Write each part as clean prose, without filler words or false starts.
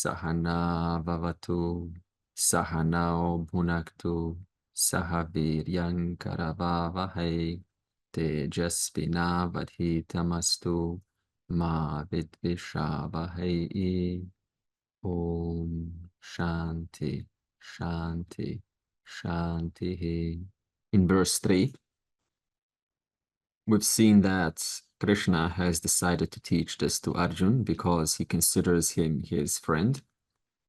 Sahana Vavatu, Sahanao Bhunaktu, Sahaviryang Karavavahai, Tejasvina Vadhitamastu, Ma Vidvishavahai. Om Shanti, Shanti, Shanti. In verse 3, we've seen that Krishna has decided to teach this to Arjun because he considers him his friend.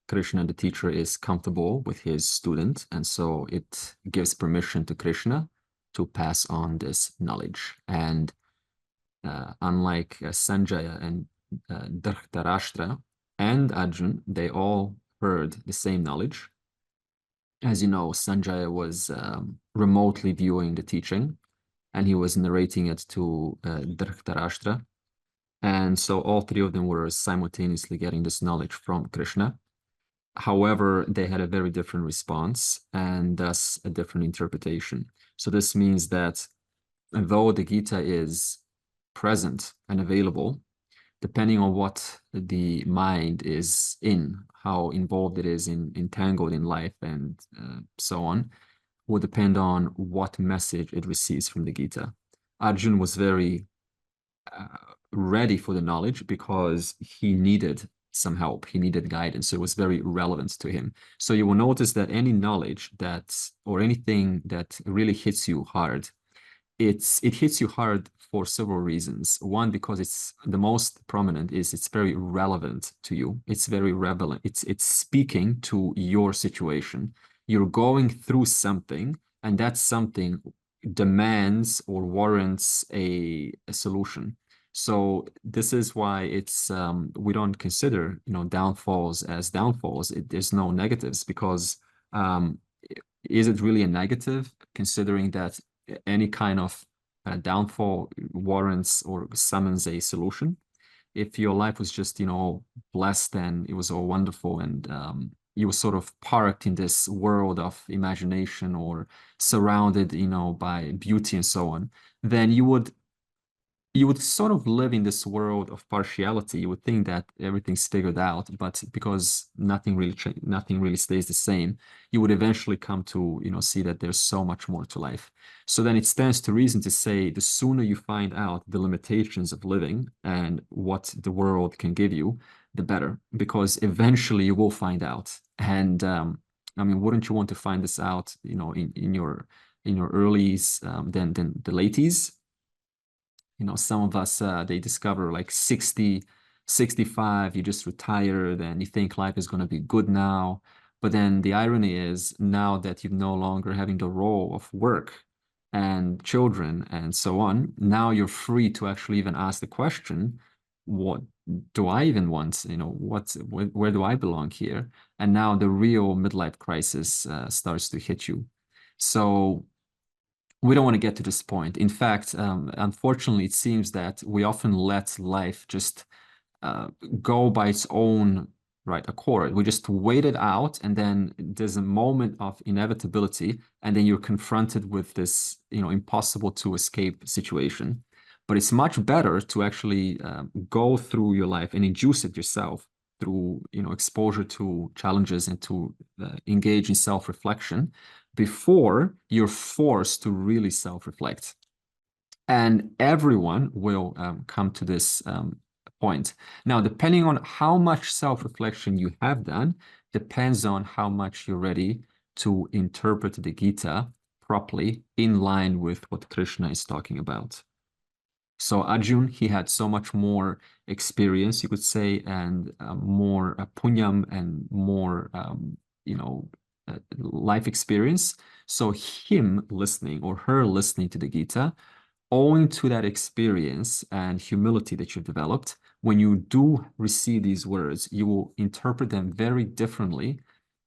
Krishna, the teacher, is comfortable with his student, and so it gives permission to Krishna to pass on this knowledge. And unlike Sanjaya and Dhritarashtra and Arjun, they all heard the same knowledge. As you know, Sanjaya was remotely viewing the teaching, and he was narrating it to Dhritarashtra. And so all three of them were simultaneously getting this knowledge from Krishna. However, they had a very different response and thus a different interpretation. So this means that though the Gita is present and available, depending on what the mind is in, how involved it is entangled in life and so on, will depend on what message it receives from the Gita. Arjun was very ready for the knowledge because he needed some help. He needed guidance. So it was very relevant to him. So you will notice that any knowledge or anything that really hits you hard, it hits you hard for several reasons. One, because it's the most prominent is it's very relevant to you. It's very relevant. It's speaking to your situation. You're going through something, and that something demands or warrants a solution. So this is why it's we don't consider downfalls as downfalls. There's no negatives because is it really a negative considering that any kind of downfall warrants or summons a solution? If your life was just blessed and it was all wonderful and you were sort of parked in this world of imagination or surrounded by beauty and so on, then you would sort of live in this world of partiality. You would think that everything's figured out, but because nothing really stays the same, you would eventually come to see that there's so much more to life. So then it stands to reason to say the sooner you find out the limitations of living and what the world can give you, the better, because eventually you will find out. And I mean, wouldn't you want to find this out in your earlies than the laties? Some of us, they discover like 60, 65, you just retired and you think life is going to be good now. But then the irony is now that you're no longer having the role of work and children and so on, now you're free to actually even ask the question, what do I even want? Where do I belong here? And now the real midlife crisis starts to hit you. So we don't want to get to this point. In fact, unfortunately, it seems that we often let life just go by its own accord. We just wait it out, and then there's a moment of inevitability, and then you're confronted with this, impossible to escape situation. But it's much better to actually go through your life and induce it yourself through, exposure to challenges and to engage in self-reflection before you're forced to really self-reflect. And everyone will come to this point. Now, depending on how much self-reflection you have done, depends on how much you're ready to interpret the Gita properly in line with what Krishna is talking about. So Arjun, he had so much more experience, you could say, and more punyam and more, life experience. So him listening or her listening to the Gita, owing to that experience and humility that you've developed, when you do receive these words, you will interpret them very differently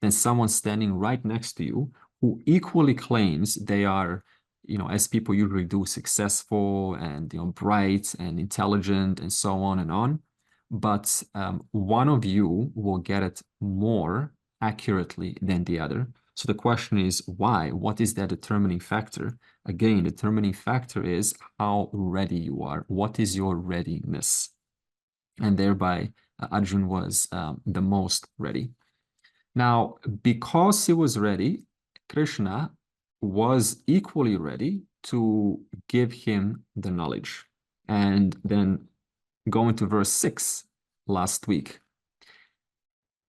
than someone standing right next to you who equally claims they are, as people usually do, successful and bright and intelligent and so on and on. But one of you will get it more accurately than the other. So the question is why? What is that determining factor? Again, the determining factor is how ready you are. What is your readiness? and thereby Arjun was the most ready. Now, because he was ready, Krishna was equally ready to give him the knowledge. And then going to verse 6 last week,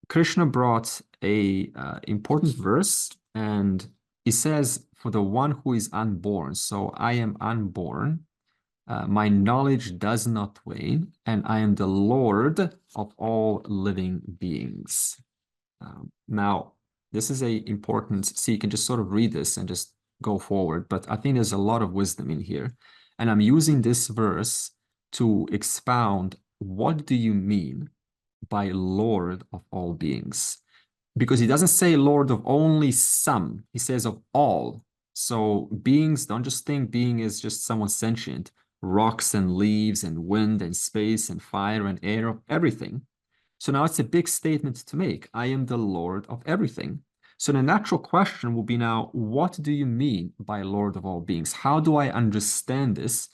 Krishna brought a important verse, and he says, for the one who is unborn, so I am unborn, my knowledge does not wane, and I am the Lord of all living beings. Now, this is a important, see, you can just sort of read this and just go forward, but I think there's a lot of wisdom in here. And I'm using this verse to expound, what do you mean by Lord of all beings? Because he doesn't say Lord of only some, he says of all. So beings, don't just think being is just someone sentient, rocks and leaves and wind and space and fire and air, everything. So now it's a big statement to make. I am the Lord of everything. So the natural question will be now, what do you mean by Lord of all beings? How do I understand this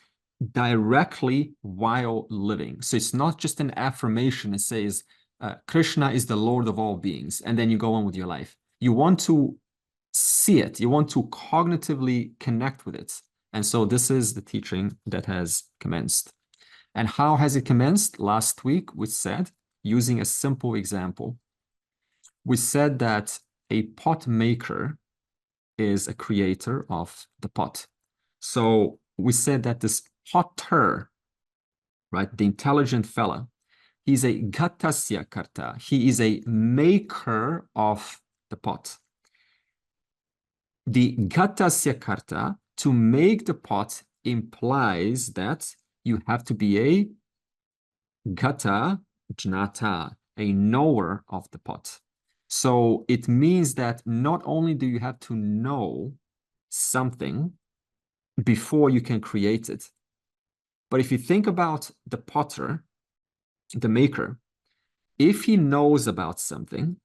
directly while living? So it's not just an affirmation that says, Krishna is the Lord of all beings, and then you go on with your life. You want to see it. You want to cognitively connect with it. And so this is the teaching that has commenced. And how has it commenced? Last week, we said, using a simple example, we said that a pot maker is a creator of the pot. So we said that this potter, right, the intelligent fella, he's a ghatasya karta. He is a maker of the pot. The ghatasya karta, to make the pot, implies that you have to be a gata jnata, a knower of the pot. So it means that not only do you have to know something before you can create it, but if you think about the potter, the maker, if he knows about something,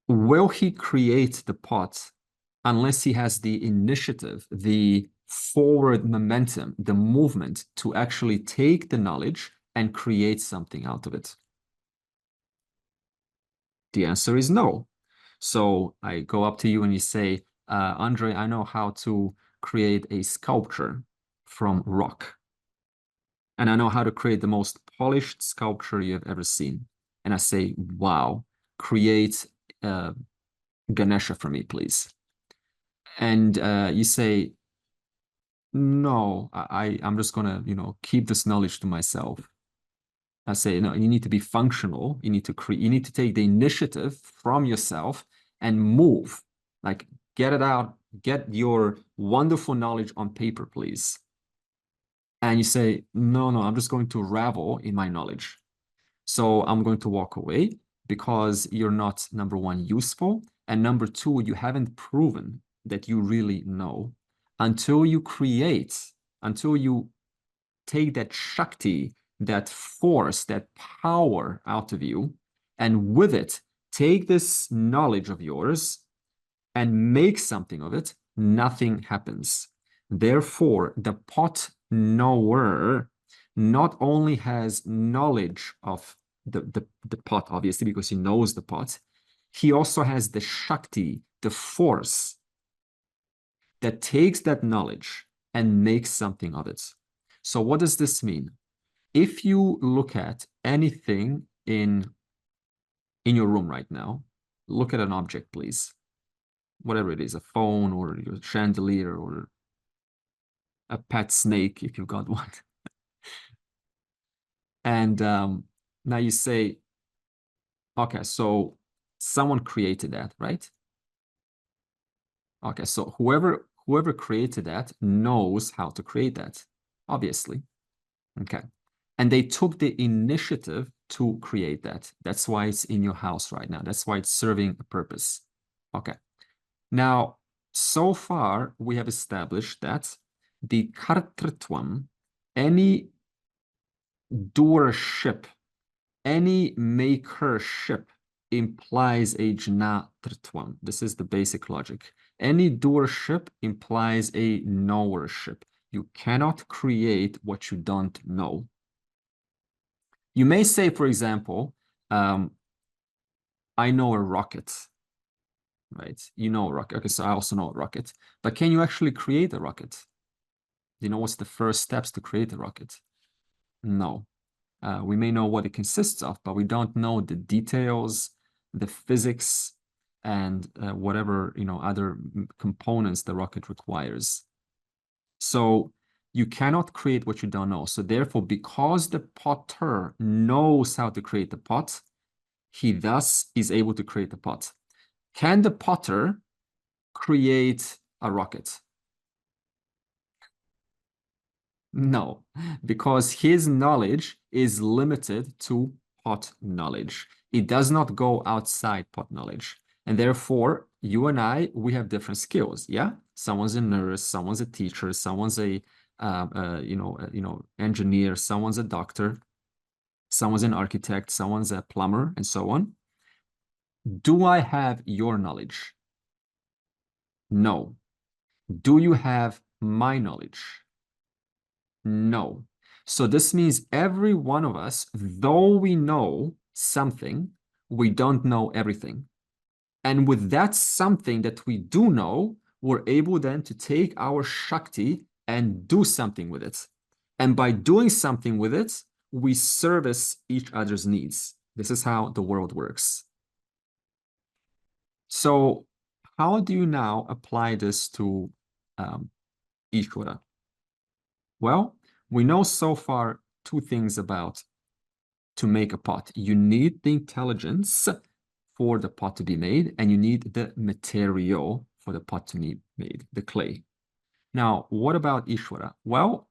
will he create the pot unless he has the initiative, the forward momentum, the movement to actually take the knowledge and create something out of it? The answer is no. So I go up to you and you say, Andre, I know how to create a sculpture from rock. And I know how to create the most polished sculpture you have ever seen. And I say, wow, create Ganesha for me, please. And you say, no, I'm just gonna, keep this knowledge to myself. I say, no, you need to be functional. You need to take the initiative from yourself and move, like get it out, get your wonderful knowledge on paper, please. And you say, no, I'm just going to revel in my knowledge. So I'm going to walk away because you're not, number one, useful. And number two, you haven't proven that you really know until you create, until you take that Shakti, that force, that power out of you, and with it, take this knowledge of yours and make something of it, nothing happens. Therefore, the pot knower not only has knowledge of the pot, obviously, because he knows the pot, he also has the Shakti, the force that takes that knowledge and makes something of it. So what does this mean? If you look at anything in your room right now, look at an object, please. Whatever it is, a phone or your chandelier or a pet snake, if you've got one. And now you say, okay, so someone created that, right? Okay, so whoever created that knows how to create that, obviously. Okay. And they took the initiative to create that. That's why it's in your house right now. That's why it's serving a purpose. Okay. Now, so far, we have established that the kartritvam, any doership, any makership implies a jnatritvam. This is the basic logic. Any doership implies a knowership. You cannot create what you don't know. You may say, for example, I know a rocket, right? You know a rocket. Okay, so I also know a rocket. But can you actually create a rocket? Do you know what's the first steps to create a rocket? No. We may know what it consists of, but we don't know the details, the physics, and whatever, other components the rocket requires. So you cannot create what you don't know. So therefore, because the potter knows how to create the pot, he thus is able to create the pot. Can the potter create a rocket? No, because his knowledge is limited to pot knowledge. It does not go outside pot knowledge. And therefore, you and I, we have different skills. Yeah, someone's a nurse, someone's a teacher, someone's a engineer, someone's a doctor, someone's an architect, someone's a plumber, and so on. Do I have your knowledge? No. Do you have my knowledge? No. So this means every one of us, though we know something, we don't know everything. And with that something that we do know, we're able then to take our Shakti and do something with it. And by doing something with it, we service each other's needs. This is how the world works. So how do you now apply this to Ishvara? Well, we know so far two things about to make a pot. You need the intelligence for the pot to be made, and you need the material for the pot to be made, the clay. Now, what about Ishvara? Well,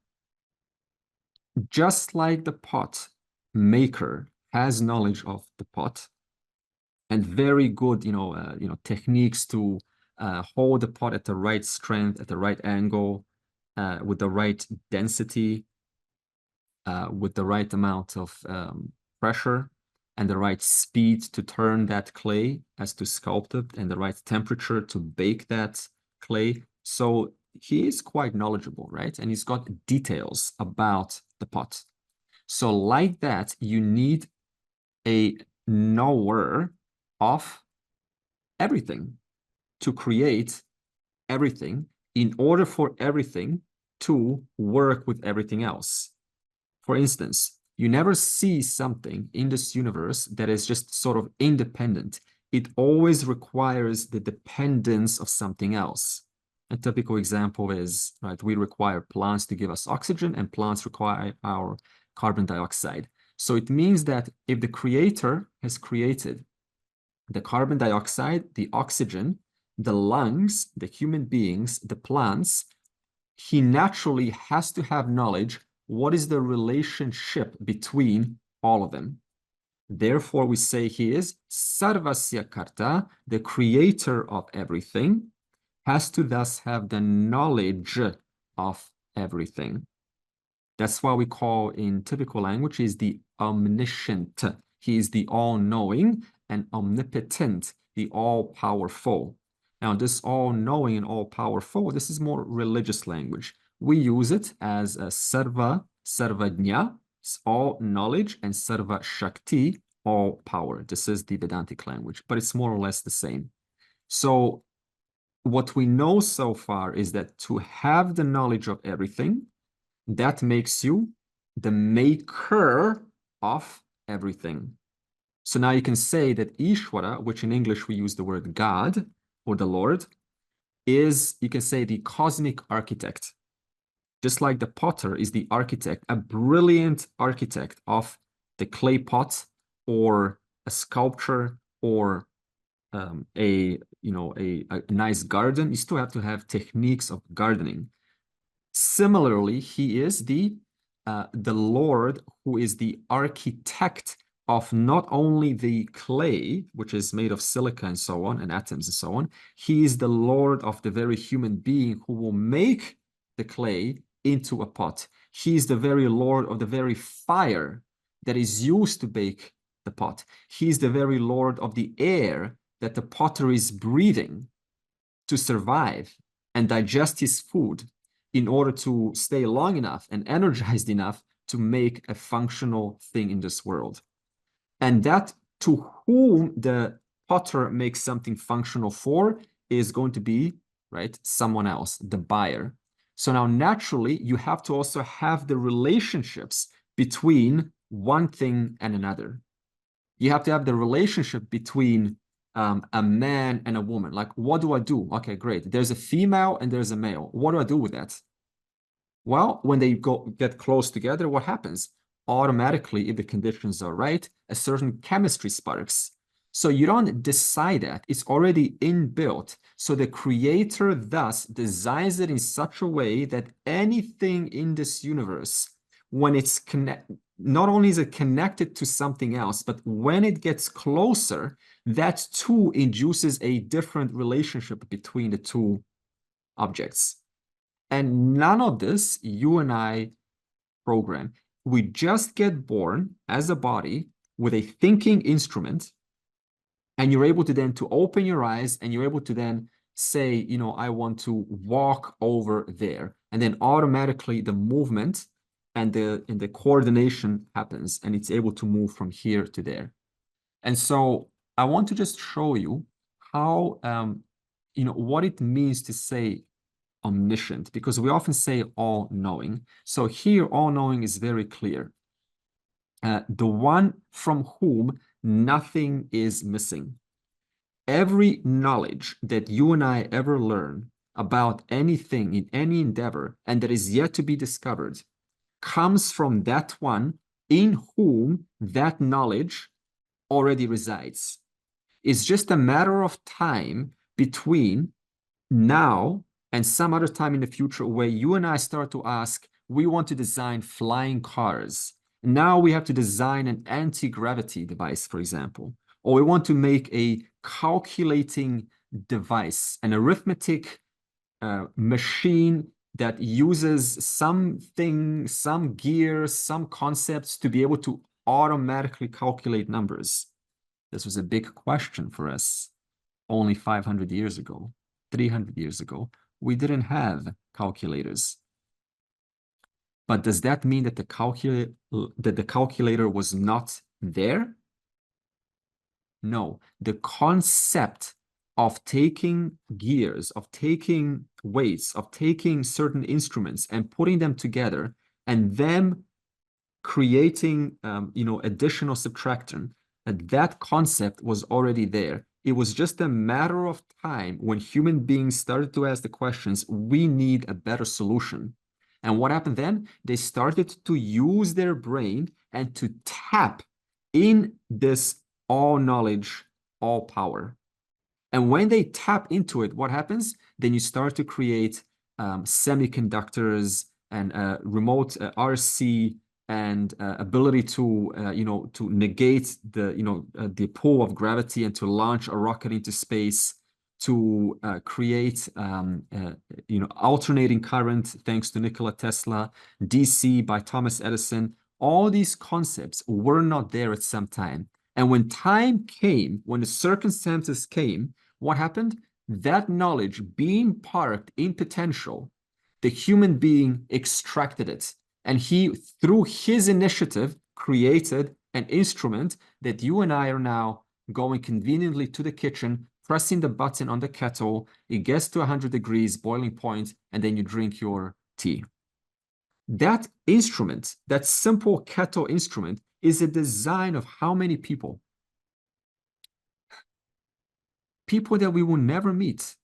just like the pot maker has knowledge of the pot and very good, techniques to hold the pot at the right strength, at the right angle, with the right density, with the right amount of pressure and the right speed to turn that clay as to sculpt it, and the right temperature to bake that clay. So he is quite knowledgeable, right? And he's got details about the pot. So like that, you need a knower of everything to create everything in order for everything to work with everything else. For instance, you never see something in this universe that is just sort of independent. It always requires the dependence of something else. A typical example is, right, we require plants to give us oxygen, and plants require our carbon dioxide. So it means that if the creator has created the carbon dioxide, the oxygen, the lungs, the human beings, the plants, he naturally has to have knowledge. What is the relationship between all of them? Therefore, we say he is Sarvasya Karta, the creator of everything, has to thus have the knowledge of everything. That's why we call in typical language, he is the omniscient. He is the all-knowing and omnipotent, the all-powerful. Now, this all-knowing and all-powerful, this is more religious language. We use it as a sarva, sarvajna, all knowledge, and sarva shakti, all power. This is the Vedantic language, but it's more or less the same. So what we know so far is that to have the knowledge of everything, that makes you the maker of everything. So now you can say that Ishvara, which in English we use the word God or the Lord, is, you can say, the cosmic architect. Just like the potter is the architect, a brilliant architect of the clay pot or a sculpture or a nice garden. You still have to have techniques of gardening. Similarly, he is the Lord who is the architect of not only the clay, which is made of silica and so on, and atoms and so on. He is the Lord of the very human being who will make the clay into a pot. He is the very Lord of the very fire that is used to bake the pot. He is the very Lord of the air that the potter is breathing to survive and digest his food in order to stay long enough and energized enough to make a functional thing in this world. And that to whom the potter makes something functional for is going to be, right, someone else, the buyer. So now naturally, you have to also have the relationships between one thing and another. You have to have the relationship between a man and a woman. Like, what do I do? Okay, great. There's a female and there's a male. What do I do with that? Well, when they get close together, what happens? Automatically, if the conditions are right, a certain chemistry sparks. So you don't decide that. It's already inbuilt. So the creator thus designs it in such a way that anything in this universe, when it's not only is it connected to something else, but when it gets closer, that too induces a different relationship between the two objects. And none of this you and I program. We just get born as a body with a thinking instrument, and you're able to then to open your eyes and you're able to then say, you know, I want to walk over there. And then automatically the movement and the coordination happens, and it's able to move from here to there. And so I want to just show you how, you know, what it means to say omniscient, because we often say all-knowing. So here, all-knowing is very clear. The one from whom nothing is missing. Every knowledge that you and I ever learn about anything in any endeavor and that is yet to be discovered comes from that one in whom that knowledge already resides. It's just a matter of time between now and some other time in the future where you and I start to ask, we want to design flying cars. Now we have to design an anti-gravity device, for example, or we want to make a calculating device, an arithmetic machine that uses something, some gears, some concepts to be able to automatically calculate numbers. This was a big question for us only 500 years ago, 300 years ago. We didn't have calculators. But does that mean that the calculator was not there? No. The concept of taking gears, of taking weights, of taking certain instruments and putting them together and them creating, you know, additional subtraction, that concept was already there. It was just a matter of time when human beings started to ask the questions, we need a better solution. And what happened then? They started to use their brain and to tap in this all knowledge, all power. And when they tap into it, what happens? Then you start to create semiconductors and remote RC and ability to, you know, to negate the, you know, the pull of gravity and to launch a rocket into space, to create, you know, alternating current thanks to Nikola Tesla, DC by Thomas Edison. All these concepts were not there at some time. And when time came, when the circumstances came, what happened? That knowledge being parked in potential, the human being extracted it. And he, through his initiative, created an instrument that you and I are now going conveniently to the kitchen, pressing the button on the kettle, it gets to 100 degrees, boiling point, and then you drink your tea. That instrument, that simple kettle instrument, is a design of how many people? People that we will never meet,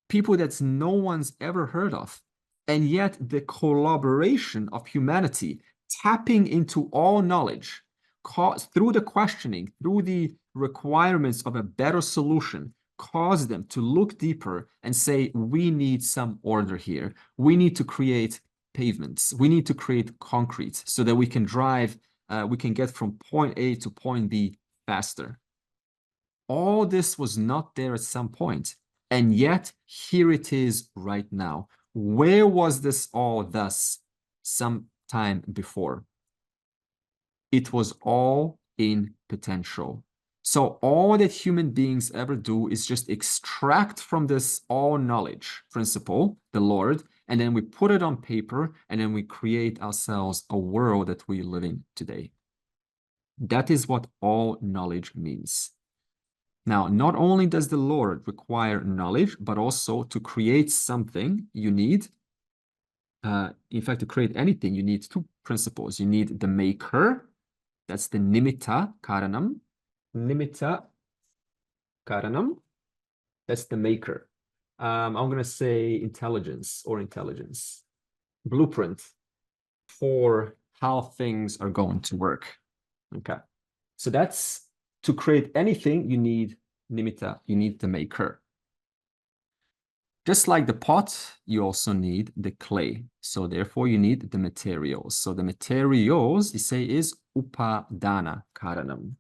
people that no one's ever heard of. And yet the collaboration of humanity, tapping into all knowledge, through the questioning, through the requirements of a better solution, caused them to look deeper and say, we need some order here. We need to create pavements. We need to create concrete so that we can drive, we can get from point A to point B faster. All this was not there at some point, and yet here it is right now. Where was this all thus some time before? It was all in potential. So all that human beings ever do is just extract from this all knowledge principle, the Lord, and then we put it on paper, and then we create ourselves a world that we live in today. That is what all knowledge means. Now, not only does the Lord require knowledge, but also to create something, you need, in fact, to create anything, you need two principles. You need the maker, that's the nimitta karanam. Nimitta karanam, that's the maker. I'm going to say intelligence or intelligence, blueprint for how things are going to work. Okay, so that's to create anything, you need nimitta, you need the maker. Just like the pot, you also need the clay. So therefore, you need the materials. So the materials, you say, is upadana karanam.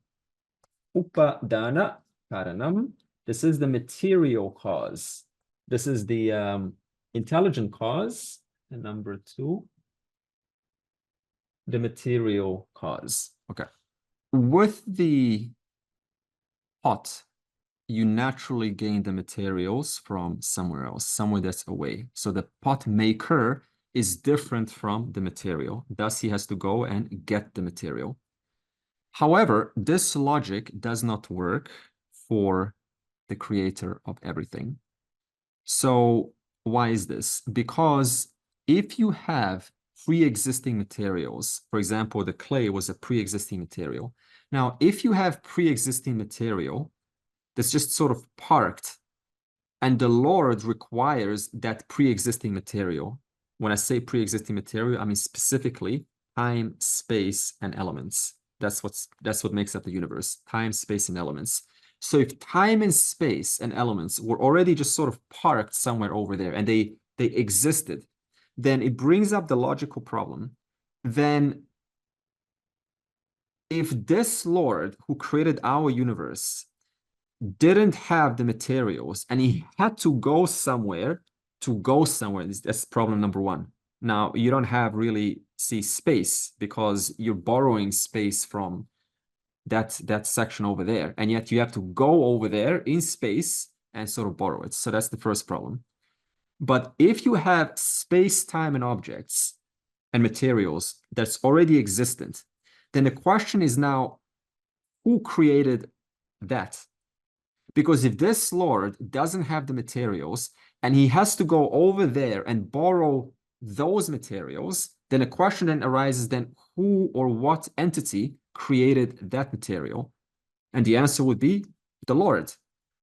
Upadana karanam. This is the material cause. This is the intelligent cause. And number two, the material cause. Okay. With the pot, you naturally gain the materials from somewhere else, somewhere that's away. So the pot maker is different from the material. Thus, he has to go and get the material. However, this logic does not work for the creator of everything. So why is this? Because if you have pre-existing materials, for example, the clay was a pre-existing material. Now, if you have pre-existing material that's just sort of parked, and the Lord requires that pre-existing material. When I say pre-existing material, I mean specifically time, space, and elements. That's what makes up the universe, time, space, and elements. So if time and space and elements were already just sort of parked somewhere over there and they existed, then it brings up the logical problem. Then if this Lord who created our universe didn't have the materials and he had to go somewhere, that's problem number one. Now, you don't have really space because you're borrowing space from that section over there, and yet you have to go over there in space and sort of borrow it. So that's the first problem. But if you have space, time, and objects and materials that's already existent, then the question is now, who created that? Because if this Lord doesn't have the materials and he has to go over there and borrow those materials, then a question then arises, then who or what entity created that material? And the answer would be the Lord.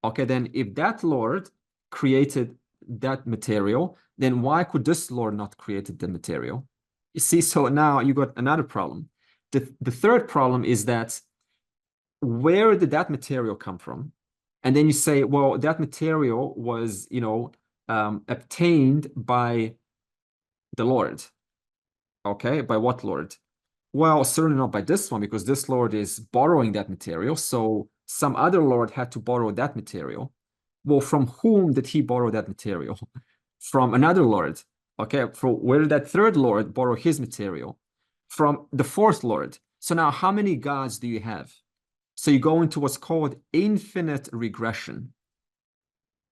Okay, then if that Lord created that material, then why could this Lord not create the material? You see, so now you got another problem. The third problem is that where did that material come from? And then you say, well, that material was, obtained by the Lord. Okay, by what Lord? Well, certainly not by this one, because this Lord is borrowing that material. So some other Lord had to borrow that material. Well, from whom did he borrow that material? From another Lord. Okay, from where did that third Lord borrow his material? From the fourth Lord. So now how many gods do you have? So you go into what's called infinite regression.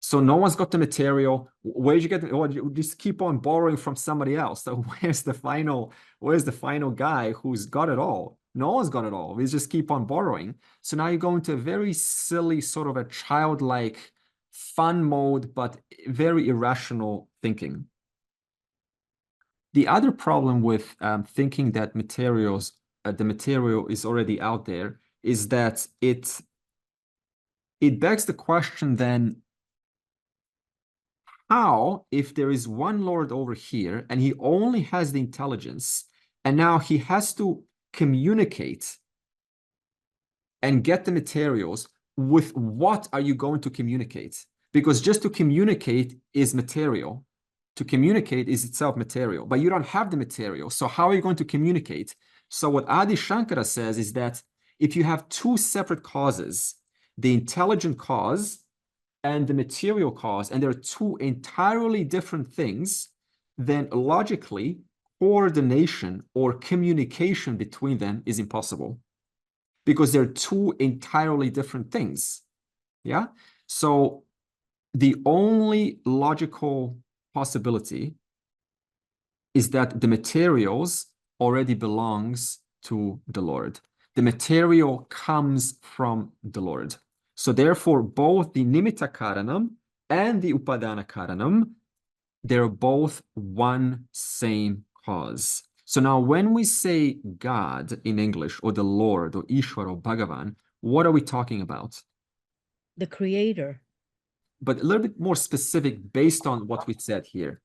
So no one's got the material. Where did you get it? Well, you just keep on borrowing from somebody else. So where's the final guy who's got it all? No one's got it all. We just keep on borrowing. So now you go into a very silly, sort of a childlike fun mode, but very irrational thinking. The other problem with thinking that the material is already out there is that it begs the question then, how, if there is one Lord over here and he only has the intelligence, and now he has to communicate and get the materials, with what are you going to communicate? Because just to communicate is material. To communicate is itself material, but you don't have the material. So how are you going to communicate? So what Adi Shankara says is that if you have two separate causes, the intelligent cause and the material cause, and they're two entirely different things, then logically coordination or communication between them is impossible because they're two entirely different things. Yeah. So the only logical possibility is that the materials already belongs to the Lord. The material comes from the Lord. So therefore, both the nimitta karanam and the upadana karanam, they're both one same cause. So now when we say God in English, or the Lord, or Ishvara, or Bhagavan, what are we talking about? The creator. But a little bit more specific based on what we said here.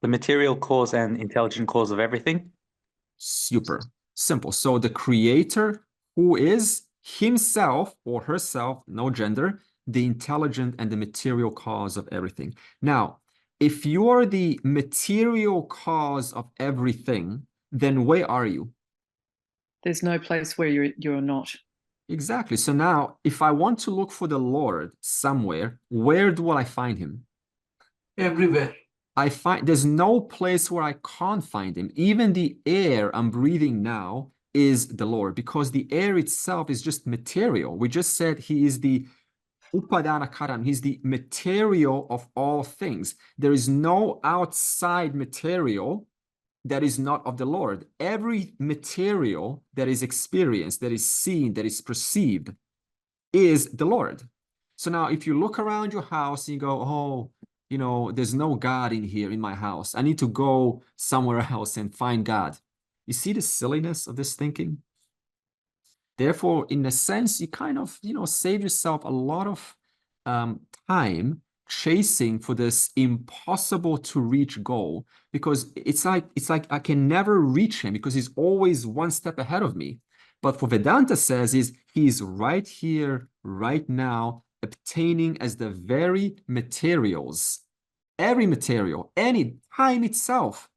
The material cause and intelligent cause of everything. Super simple. So the creator, who is himself or herself, no gender, the intelligent and the material cause of everything. Now, if you are the material cause of everything, then where are you? There's no place where you're not. Exactly. So now, if I want to look for the Lord somewhere, where do I find him? Everywhere. There's no place where I can't find him. Even the air I'm breathing now is the Lord, because the air itself is just material. We just said he is the upadana karan. He's the material of all things. There is no outside material that is not of the Lord. Every material that is experienced, that is seen, that is perceived, is the Lord. So now if you look around your house and you go, oh, you know, there's no God in here in my house. I need to go somewhere else and find God. You see the silliness of this thinking? Therefore, in a sense, you kind of, you know, save yourself a lot of time chasing for this impossible to reach goal, because it's like I can never reach him because he's always one step ahead of me. But for Vedanta says is he's right here, right now, obtaining as the very materials, every material, any time itself.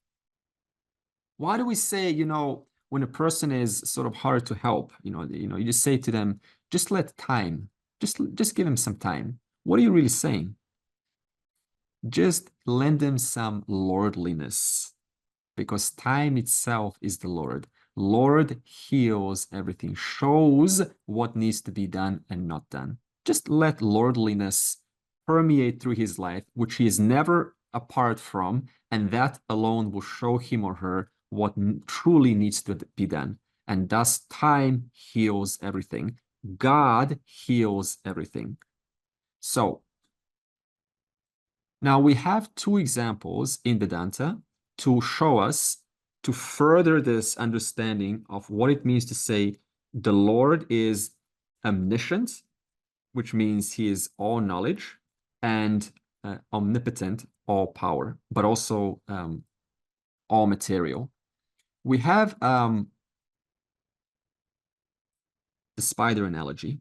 Why do we say, you know, when a person is sort of hard to help, you just say to them, just let time, just give him some time. What are you really saying? Just lend them some lordliness, because time itself is the Lord. Lord heals everything, shows what needs to be done and not done. Just let lordliness permeate through his life, which he is never apart from, and that alone will show him or her what truly needs to be done. And thus time heals everything. God heals everything. So now we have two examples in Vedanta to show us, to further this understanding of what it means to say the Lord is omniscient, which means he is all knowledge, and omnipotent, all power, but also all material. We have the spider analogy.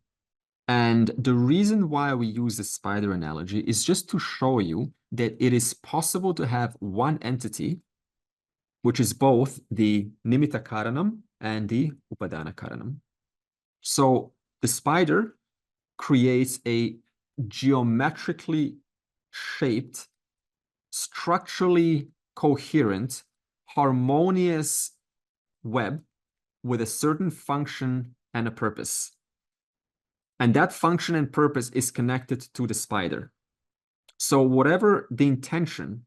And the reason why we use the spider analogy is just to show you that it is possible to have one entity, which is both the nimitta karanam and the upadana karanam. So the spider creates a geometrically shaped, structurally coherent, harmonious web with a certain function and a purpose. And that function and purpose is connected to the spider. So whatever the intention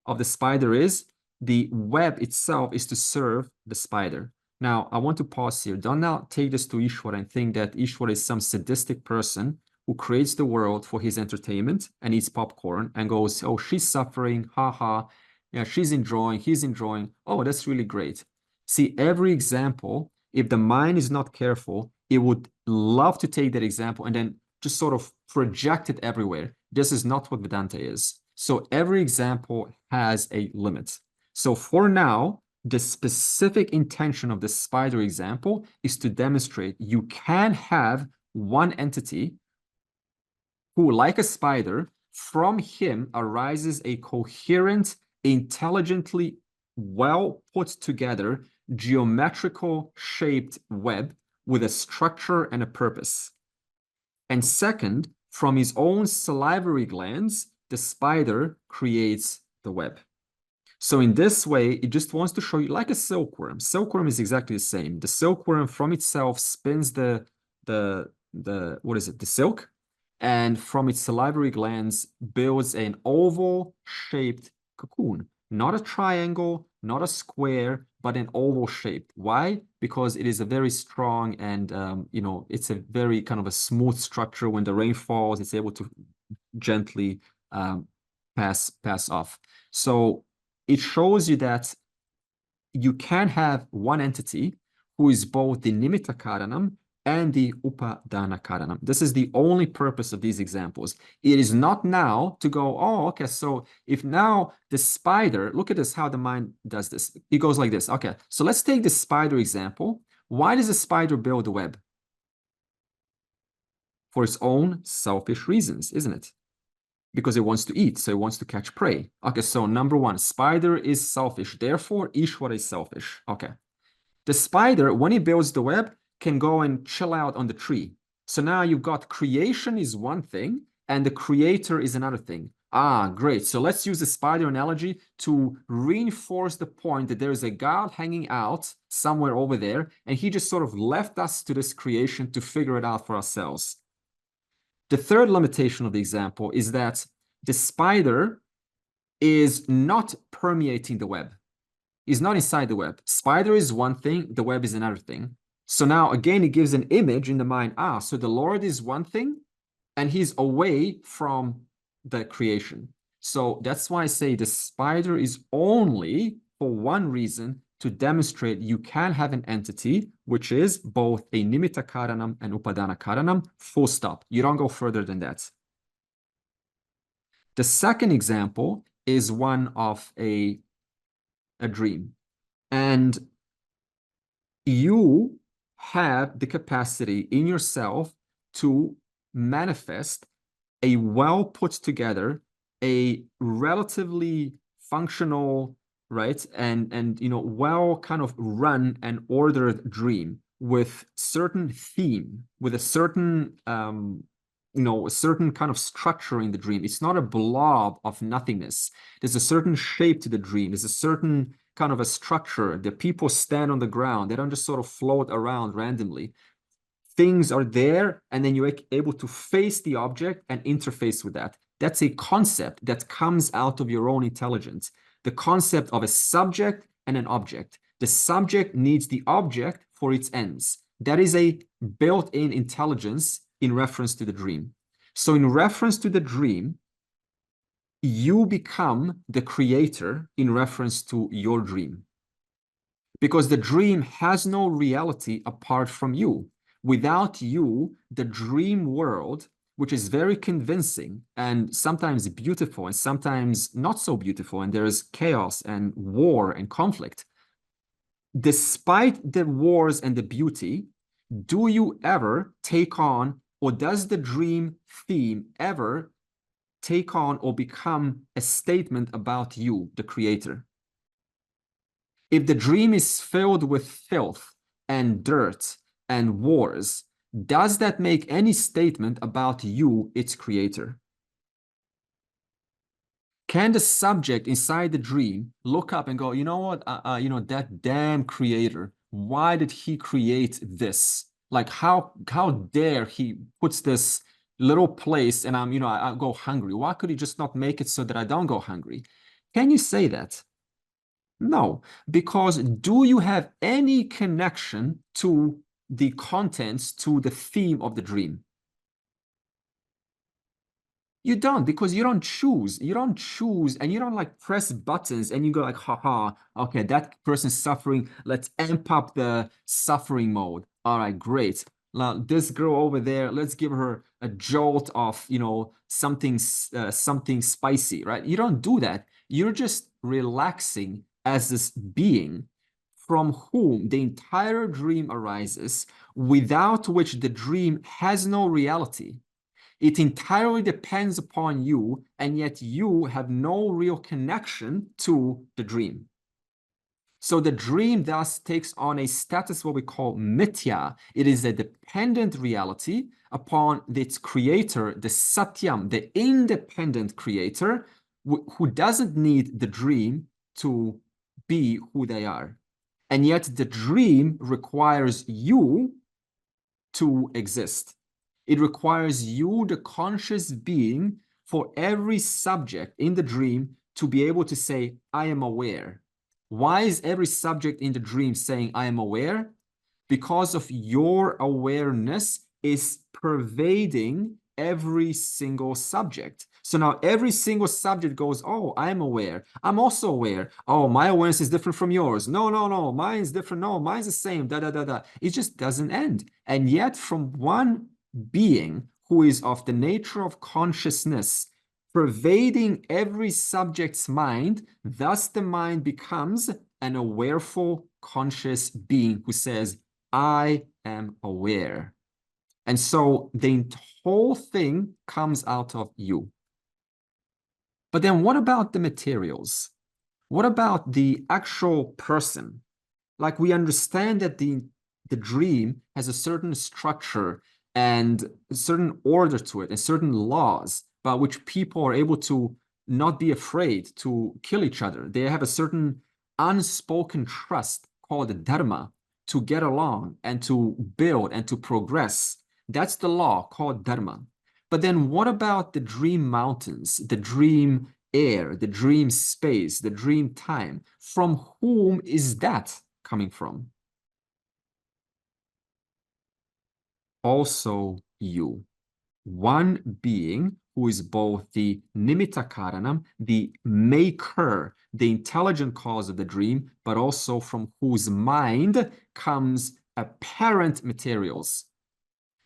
of the spider is, the web itself is to serve the spider. Now, I want to pause here. Don't now take this to Ishvara and think that Ishvara is some sadistic person who creates the world for his entertainment and eats popcorn and goes, oh, she's suffering, haha. Yeah, she's enjoying, he's enjoying. Oh, that's really great. See, every example, if the mind is not careful, it would love to take that example and then just sort of project it everywhere. This is not what Vedanta is. So every example has a limit. So for now, the specific intention of the spider example is to demonstrate you can have one entity who, like a spider, from him arises a coherent, intelligently well put together, geometrical shaped web with a structure and a purpose. And second, from his own salivary glands, the spider creates the web. So in this way, it just wants to show you like a silkworm. Silkworm is exactly the same. The silkworm from itself spins the silk, and from its salivary glands builds an oval shaped cocoon. not a triangle, not a square, but an oval shape. Why? Because it is a very strong and, it's a very kind of a smooth structure. When the rain falls, it's able to gently pass off. So it shows you that you can have one entity who is both the nimitta karanam and the upadana karanam. This is the only purpose of these examples. It is not now to go, oh, okay, so if now the spider, look at this, how the mind does this. It goes like this. Okay, so let's take the spider example. Why does the spider build a web? For its own selfish reasons, isn't it? Because it wants to eat, so it wants to catch prey. Okay, so number one, spider is selfish. Therefore, Ishvara is selfish. Okay. The spider, when it builds the web, can go and chill out on the tree. So now you've got creation is one thing, and the creator is another thing. Ah, great. So let's use the spider analogy to reinforce the point that there is a God hanging out somewhere over there, and he just sort of left us to this creation to figure it out for ourselves. The third limitation of the example is that the spider is not permeating the web, is not inside the web. Spider is one thing, the web is another thing. So now again, it gives an image in the mind. Ah, so the Lord is one thing and he's away from the creation. So that's why I say the spider is only for one reason, to demonstrate you can have an entity which is both a nimitta karanam and upadana karanam, full stop. You don't go further than that. The second example is one of a dream. And you have the capacity in yourself to manifest a well put together, a relatively functional, right, and well kind of run and ordered dream with certain theme, with a certain a certain kind of structure in the dream. It's not a blob of nothingness. There's a certain shape to the dream. There's a certain kind of a structure. The people stand on the ground. They don't just sort of float around randomly. Things are there, and then you're able to face the object and interface with that. That's a concept that comes out of your own intelligence. The concept of a subject and an object. The subject needs the object for its ends. That is a built-in intelligence in reference to the dream. So in reference to the dream, you become the creator in reference to your dream. Because the dream has no reality apart from you. Without you, the dream world, which is very convincing and sometimes beautiful and sometimes not so beautiful, and there is chaos and war and conflict. Despite the wars and the beauty, do you ever take on, or does the dream theme ever take on or become a statement about you, the creator? If the dream is filled with filth and dirt and wars, does that make any statement about you, its creator? Can the subject inside the dream look up and go, you know what, that damn creator, why did he create this? Like, how dare he puts this little place and I go hungry. Why could he just not make it so that I don't go hungry? Can you say that? No, because do you have any connection to the contents, to the theme of the dream? You don't, because you don't choose. You don't choose, and you don't like press buttons and you go like, haha, okay, that person's suffering. Let's amp up the suffering mode. All right, great. Now, this girl over there, let's give her a jolt of, something spicy, right? You don't do that. You're just relaxing as this being from whom the entire dream arises, without which the dream has no reality. It entirely depends upon you, and yet you have no real connection to the dream. So the dream thus takes on a status, what we call mithya. It is a dependent reality upon its creator, the satyam, the independent creator, who doesn't need the dream to be who they are. And yet the dream requires you to exist. It requires you, the conscious being, for every subject in the dream to be able to say, I am aware. Why is every subject in the dream saying, I am aware? Because of your awareness is pervading every single subject. So now every single subject goes, oh, I'm aware. I'm also aware. Oh, my awareness is different from yours. No, no, no, mine's different. No, mine's the same. Da, da, da, da. It just doesn't end. And yet from one being who is of the nature of consciousness, pervading every subject's mind, thus the mind becomes an awareful, conscious being who says, I am aware. And so the whole thing comes out of you. But then what about the materials? What about the actual person? Like we understand that the dream has a certain structure and a certain order to it and certain laws by which people are able to not be afraid to kill each other. They have a certain unspoken trust called dharma to get along and to build and to progress. That's the law called dharma. But then what about the dream mountains, the dream air, the dream space, the dream time? From whom is that coming from? Also you. One being who is both the nimitta karanam, the maker, the intelligent cause of the dream, but also from whose mind comes apparent materials.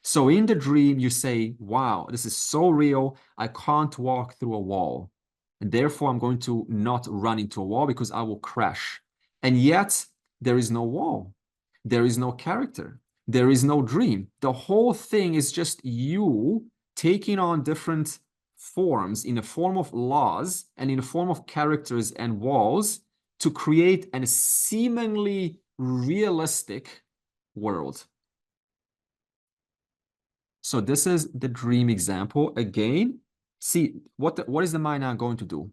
So in the dream, you say, wow, this is so real, I can't walk through a wall. And therefore, I'm going to not run into a wall because I will crash. And yet, there is no wall. There is no character. There is no dream. The whole thing is just you taking on different forms in the form of laws and in the form of characters and walls to create a seemingly realistic world. So this is the dream example. Again, see, what is the mind now going to do?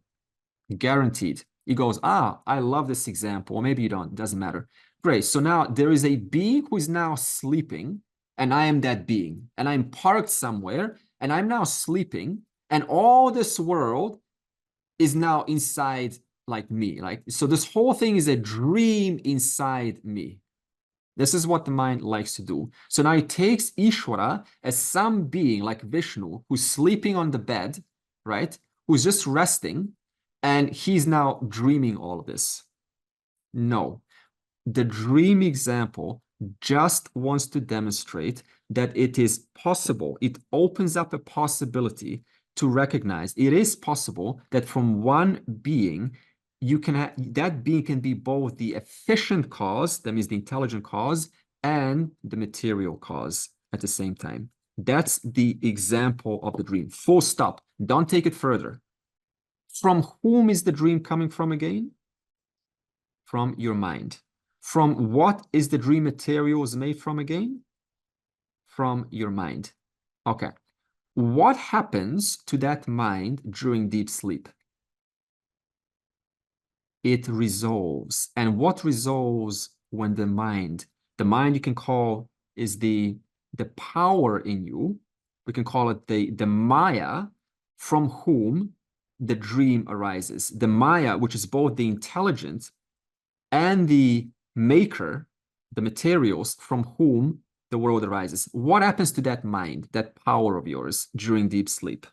Guaranteed. It goes, ah, I love this example. Or maybe you don't, it doesn't matter. Great. So now there is a being who is now sleeping, and I am that being. And I'm parked somewhere, and I'm now sleeping, and all this world is now inside like me. So this whole thing is a dream inside me. This is what the mind likes to do. So now it takes Ishvara as some being like Vishnu who's sleeping on the bed, right? Who's just resting, and he's now dreaming all of this. No, the dream example just wants to demonstrate that it is possible. It opens up a possibility to recognize it is possible that from one being, you can have that being can be both the efficient cause, that means the intelligent cause, and the material cause at the same time. That's the example of the dream. Full stop. Don't take it further. From whom is the dream coming from again? From your mind. From what is the dream materials made from again? From your mind. Okay. What happens to that mind during deep sleep? It resolves. And what resolves when the mind you can call is the power in you. We can call it the Maya from whom the dream arises. The Maya, which is both the intelligent and the maker, the materials from whom the world arises. What happens to that mind, that power of yours during deep sleep?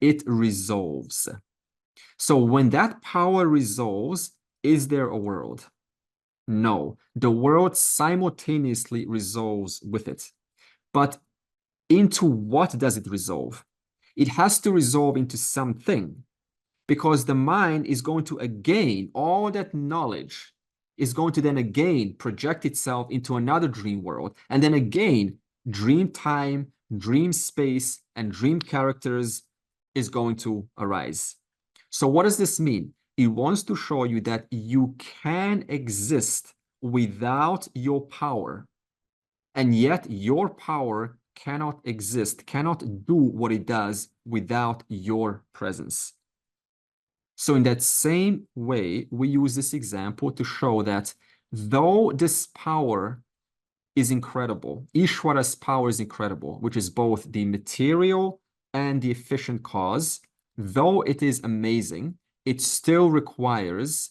It resolves. So when that power resolves, is there a world? No, the world simultaneously resolves with it. But into what does it resolve? It has to resolve into something, because the mind is going to again, all that knowledge is going to then again project itself into another dream world. And then again, dream time, dream space, and dream characters is going to arise. So what does this mean? It wants to show you that you can exist without your power, and yet your power cannot exist, cannot do what it does without your presence. So in that same way, we use this example to show that though this power is incredible, Ishvara's power is incredible, which is both the material and the efficient cause, though it is amazing, it still requires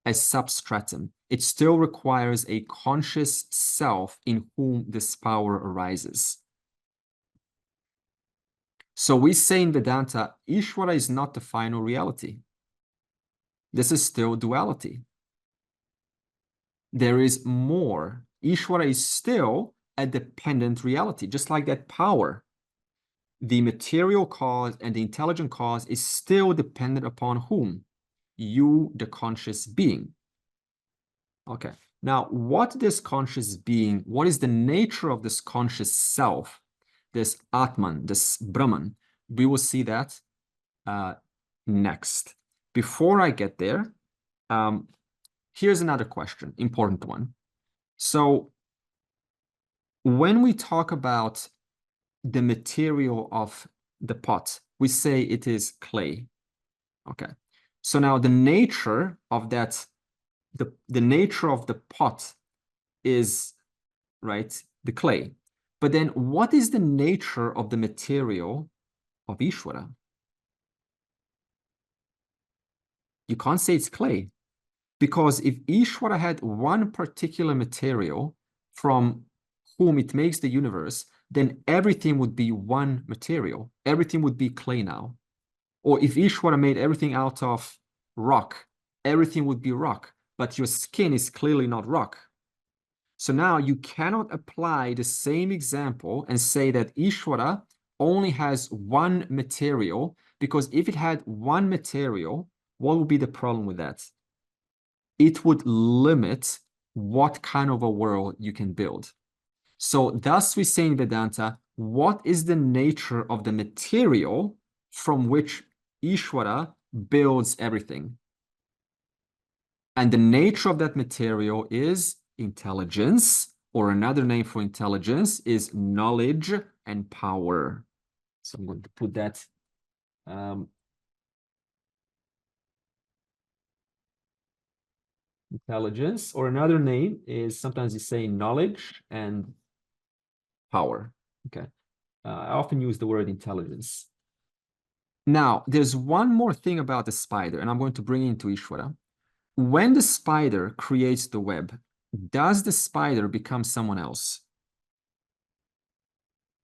a substratum. It still requires a conscious self in whom this power arises. So we say in Vedanta, Ishvara is not the final reality. This is still duality. There is more. Ishvara is still a dependent reality, just like that power. The material cause and the intelligent cause is still dependent upon whom? You, the conscious being. Okay. Now, what this conscious being, what is the nature of this conscious self, this Atman, this Brahman? We will see that next. Before I get there, here's another question, important one. So when we talk about the material of the pot, we say it is clay. Okay. So now the nature of that, the nature of the pot is, right, the clay. But then what is the nature of the material of Ishvara? You can't say it's clay. Because if Ishvara had one particular material from whom it makes the universe, then everything would be one material. Everything would be clay now. Or if Ishvara made everything out of rock, everything would be rock. But your skin is clearly not rock. So now you cannot apply the same example and say that Ishvara only has one material, because if it had one material, what would be the problem with that? It would limit what kind of a world you can build. So thus we say in Vedanta, what is the nature of the material from which Ishvara builds everything? And the nature of that material is intelligence, or another name for intelligence is knowledge and power. So I'm going to put that intelligence, or another name is, sometimes you say knowledge and power. Okay. I often use the word intelligence. Now, there's one more thing about the spider, and I'm going to bring it into Ishvara. When the spider creates the web, does the spider become someone else?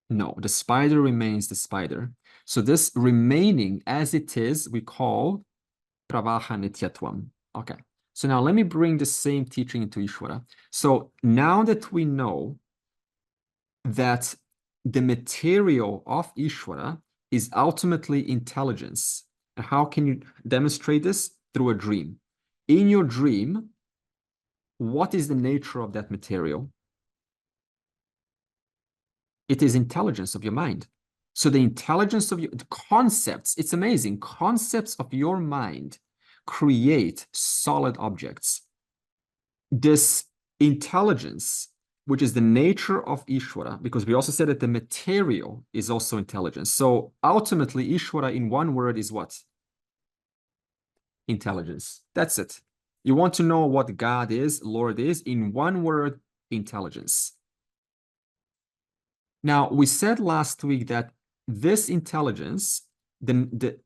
No, the spider remains the spider. So this remaining as it is, we call pravaha nityatvam. Okay. So now let me bring the same teaching into Ishvara. So now that we know that the material of Ishvara is ultimately intelligence, and how can you demonstrate this? Through a dream. In your dream, what is the nature of that material? It is intelligence of your mind. So the intelligence of the concepts, it's amazing. Concepts of your mind create solid objects. This intelligence, which is the nature of Ishvara, because we also said that the material is also intelligence. So ultimately, Ishvara in one word is what? Intelligence. That's it. You want to know what God is, Lord is, in one word, intelligence. Now, we said last week that this intelligence, the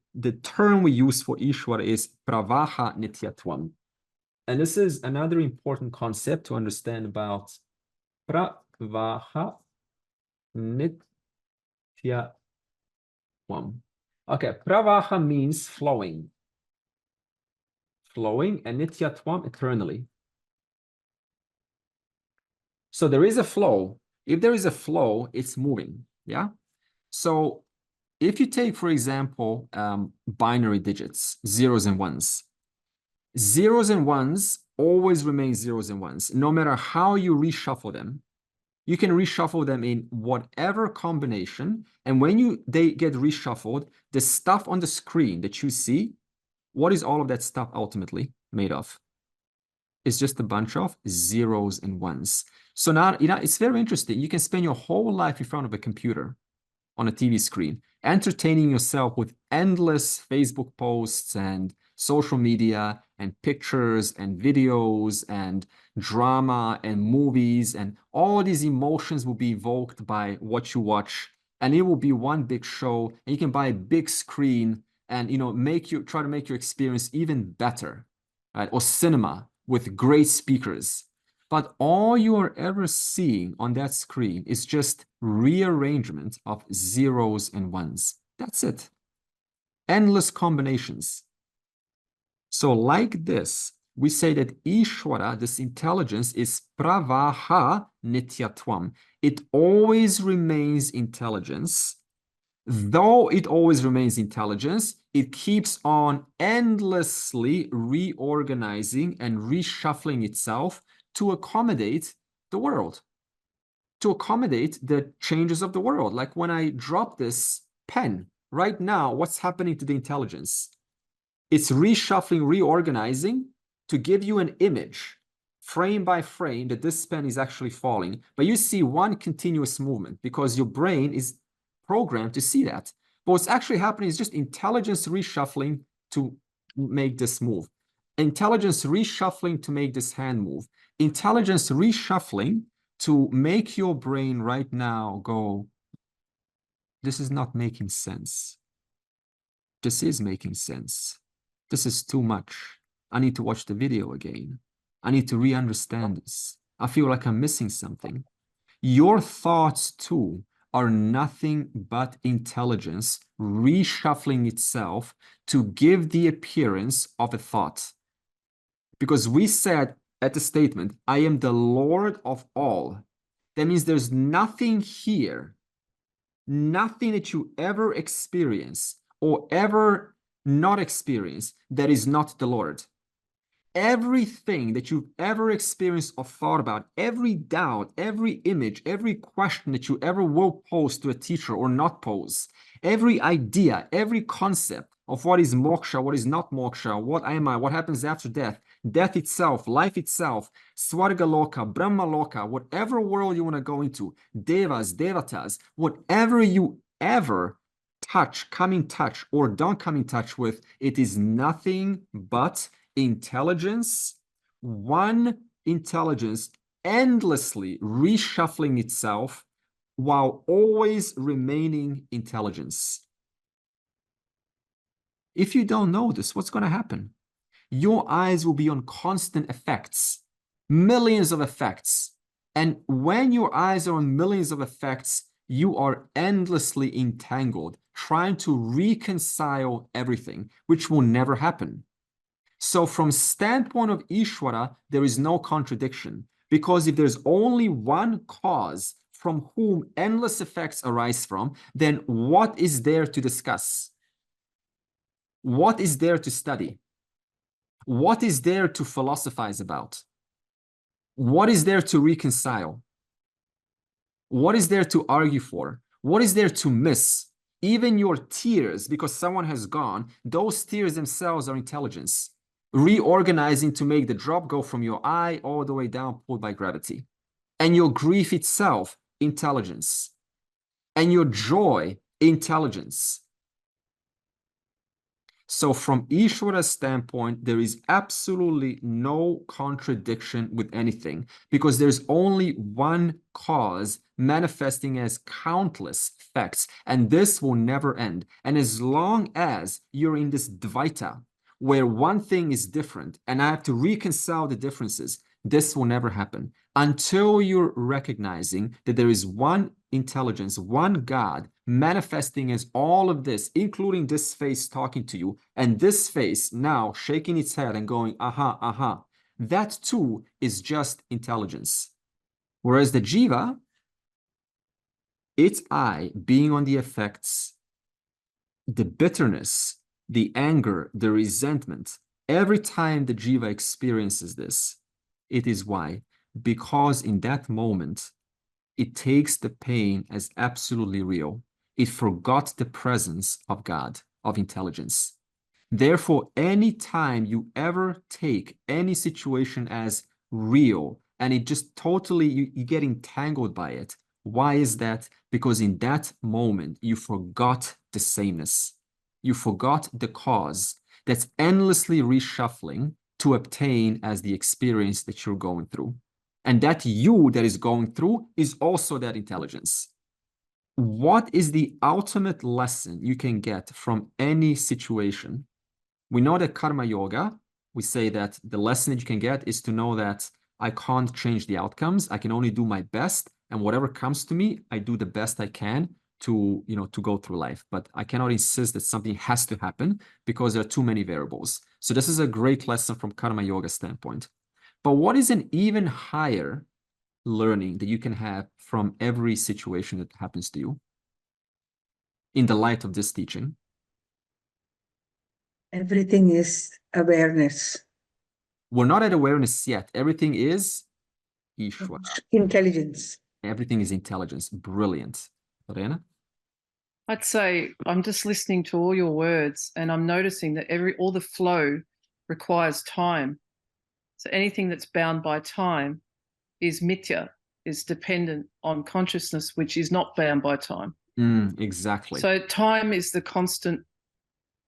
term we use for Ishvara is pravaha nityatvam. And this is another important concept to understand about pravaha nityatvam. Okay, pravaha means flowing. Flowing, and nityatvam, eternally. So there is a flow. If there is a flow, it's moving, yeah? So if you take, for example, binary digits, zeros and ones always remain zeros and ones. No matter how you reshuffle them, you can reshuffle them in whatever combination. And when they get reshuffled, the stuff on the screen that you see, what is all of that stuff ultimately made of? It's just a bunch of zeros and ones. So now, it's very interesting. You can spend your whole life in front of a computer on a TV screen, entertaining yourself with endless Facebook posts and social media and pictures and videos and drama and movies, and all these emotions will be evoked by what you watch, and it will be one big show, and you can buy a big screen and try to make your experience even better, right? Or cinema with great speakers. But all you are ever seeing on that screen is just rearrangement of zeros and ones. That's it. Endless combinations. So like this, we say that Ishvara, this intelligence, is pravaha nityatvam. It always remains intelligence. Though it always remains intelligence, it keeps on endlessly reorganizing and reshuffling itself to accommodate the world, to accommodate the changes of the world. Like when I drop this pen right now, what's happening to the intelligence? It's reshuffling, reorganizing to give you an image, frame by frame, that this pen is actually falling. But you see one continuous movement because your brain is programmed to see that. But what's actually happening is just intelligence reshuffling to make this move. Intelligence reshuffling to make this hand move. Intelligence reshuffling to make your brain right now go, this is not making sense. This is making sense. This is too much. I need to watch the video again. I need to re-understand this. I feel like I'm missing something. Your thoughts too are nothing but intelligence reshuffling itself to give the appearance of a thought. Because we said at the statement, I am the Lord of all. That means there's nothing here, nothing that you ever experience or ever not experience that is not the Lord. Everything that you've ever experienced or thought about, every doubt, every image, every question that you ever will pose to a teacher or not pose, every idea, every concept of what is moksha, what is not moksha, what am I, what happens after death, death itself, life itself, Swarga Loka, Brahma Loka, whatever world you want to go into, devas, devatas, whatever you ever touch, come in touch, or don't come in touch with, it is nothing but intelligence, one intelligence endlessly reshuffling itself while always remaining intelligence. If you don't know this, what's going to happen? Your eyes will be on constant effects, millions of effects. And when your eyes are on millions of effects, you are endlessly entangled, trying to reconcile everything, which will never happen. So from standpoint of Ishvara, there is no contradiction, because if there's only one cause from whom endless effects arise from, then what is there to discuss? What is there to study? What is there to philosophize about? What is there to reconcile? What is there to argue for? What is there to miss? Even your tears, because someone has gone, those tears themselves are intelligence, reorganizing to make the drop go from your eye all the way down, pulled by gravity. And your grief itself, intelligence. And your joy, intelligence. So from Ishvara's standpoint, there is absolutely no contradiction with anything, because there's only one cause manifesting as countless effects, and this will never end. And as long as you're in this Dvaita, where one thing is different, and I have to reconcile the differences, this will never happen until you're recognizing that there is one intelligence, one God manifesting as all of this, including this face talking to you, and this face now shaking its head and going, aha, aha. That too is just intelligence. Whereas the jiva, its eye being on the effects, the bitterness, the anger, the resentment, every time the jiva experiences this, it is why? Because in that moment, it takes the pain as absolutely real. It forgot the presence of God, of intelligence. Therefore, any time you ever take any situation as real, and it just totally, you get entangled by it. Why is that? Because in that moment, you forgot the sameness. You forgot the cause that's endlessly reshuffling to obtain as the experience that you're going through. And that you that is going through is also that intelligence. what is the ultimate lesson you can get from any situation? We know that karma yoga, we say that the lesson that you can get is to know that I can't change the outcomes. I can only do my best, and whatever comes to me, I do the best I can to, to go through life. But I cannot insist that something has to happen because there are too many variables. So this is a great lesson from karma yoga standpoint. But what is an even higher learning that you can have from every situation that happens to you in the light of this teaching? Everything is awareness. We're not at awareness yet. Everything is Ishvara. Intelligence. Everything is intelligence. Brilliant. Lorena? I'd say I'm just listening to all your words and I'm noticing that all the flow requires time. So anything that's bound by time is mithya, is dependent on consciousness, which is not bound by time. Exactly. So time is the constant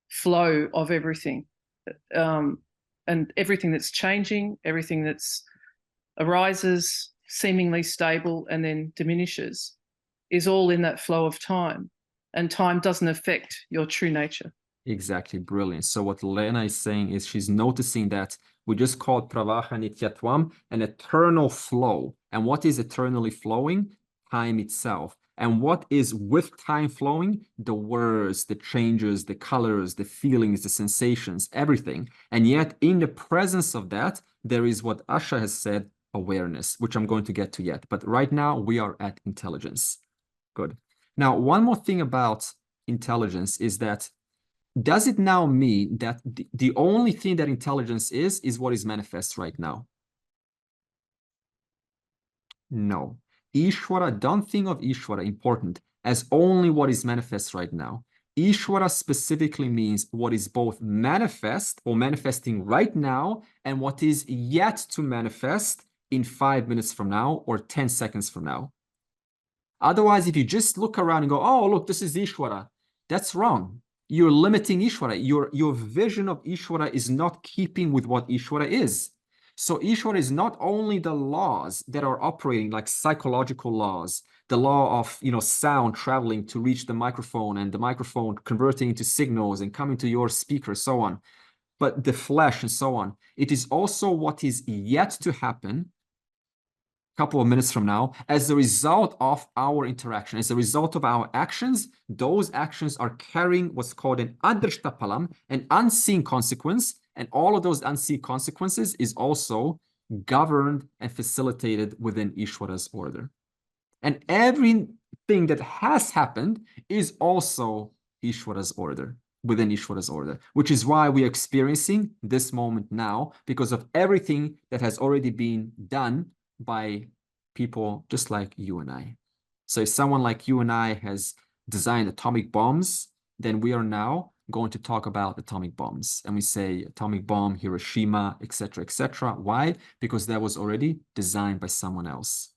flow of everything. And everything that's changing, everything that's arises, seemingly stable and then diminishes, is all in that flow of time. And time doesn't affect your true nature. Exactly. Brilliant. So what Lena is saying is she's noticing that we just called pravaha nityatvam an eternal flow. And what is eternally flowing? Time itself. And what is with time flowing? The words, the changes, the colors, the feelings, the sensations, everything. And yet in the presence of that, there is what Asha has said, awareness, which I'm going to get to yet. But right now we are at intelligence. Good. Now, one more thing about intelligence is that does it now mean that the only thing that intelligence is what is manifest right now? No. Ishvara, don't think of Ishvara, important, as only what is manifest right now. Ishvara specifically means what is both manifest or manifesting right now and what is yet to manifest in 5 minutes from now or 10 seconds from now. Otherwise, if you just look around and go, oh, look, this is Ishvara, that's wrong. You're limiting Ishvara. Your vision of Ishvara is not keeping with what Ishvara is. So Ishvara is not only the laws that are operating, like psychological laws, the law of sound traveling to reach the microphone and the microphone converting into signals and coming to your speaker, so on, but the flesh and so on. It is also what is yet to happen couple of minutes from now, as a result of our interaction, as a result of our actions. Those actions are carrying what's called an adrishtapalam, an unseen consequence, and all of those unseen consequences is also governed and facilitated within Ishvara's order. And everything that has happened is also Ishvara's order, within Ishvara's order, which is why we are experiencing this moment now, because of everything that has already been done by people just like you and I. So if someone like you and I has designed atomic bombs, then we are now going to talk about atomic bombs. And we say atomic bomb, Hiroshima, etc., etc. Why? Because that was already designed by someone else.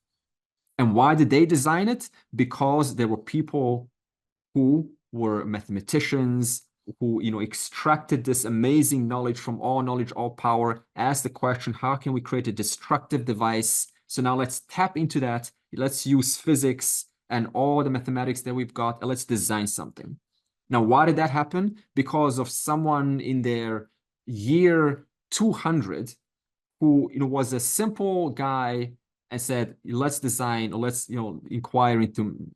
And why did they design it? Because there were people who were mathematicians, who extracted this amazing knowledge from all knowledge, all power, asked the question, how can we create a destructive device? So now let's tap into that. Let's use physics and all the mathematics that we've got, and let's design something. Now, why did that happen? Because of someone in their year 200 who was a simple guy and said, let's design, or let's inquire into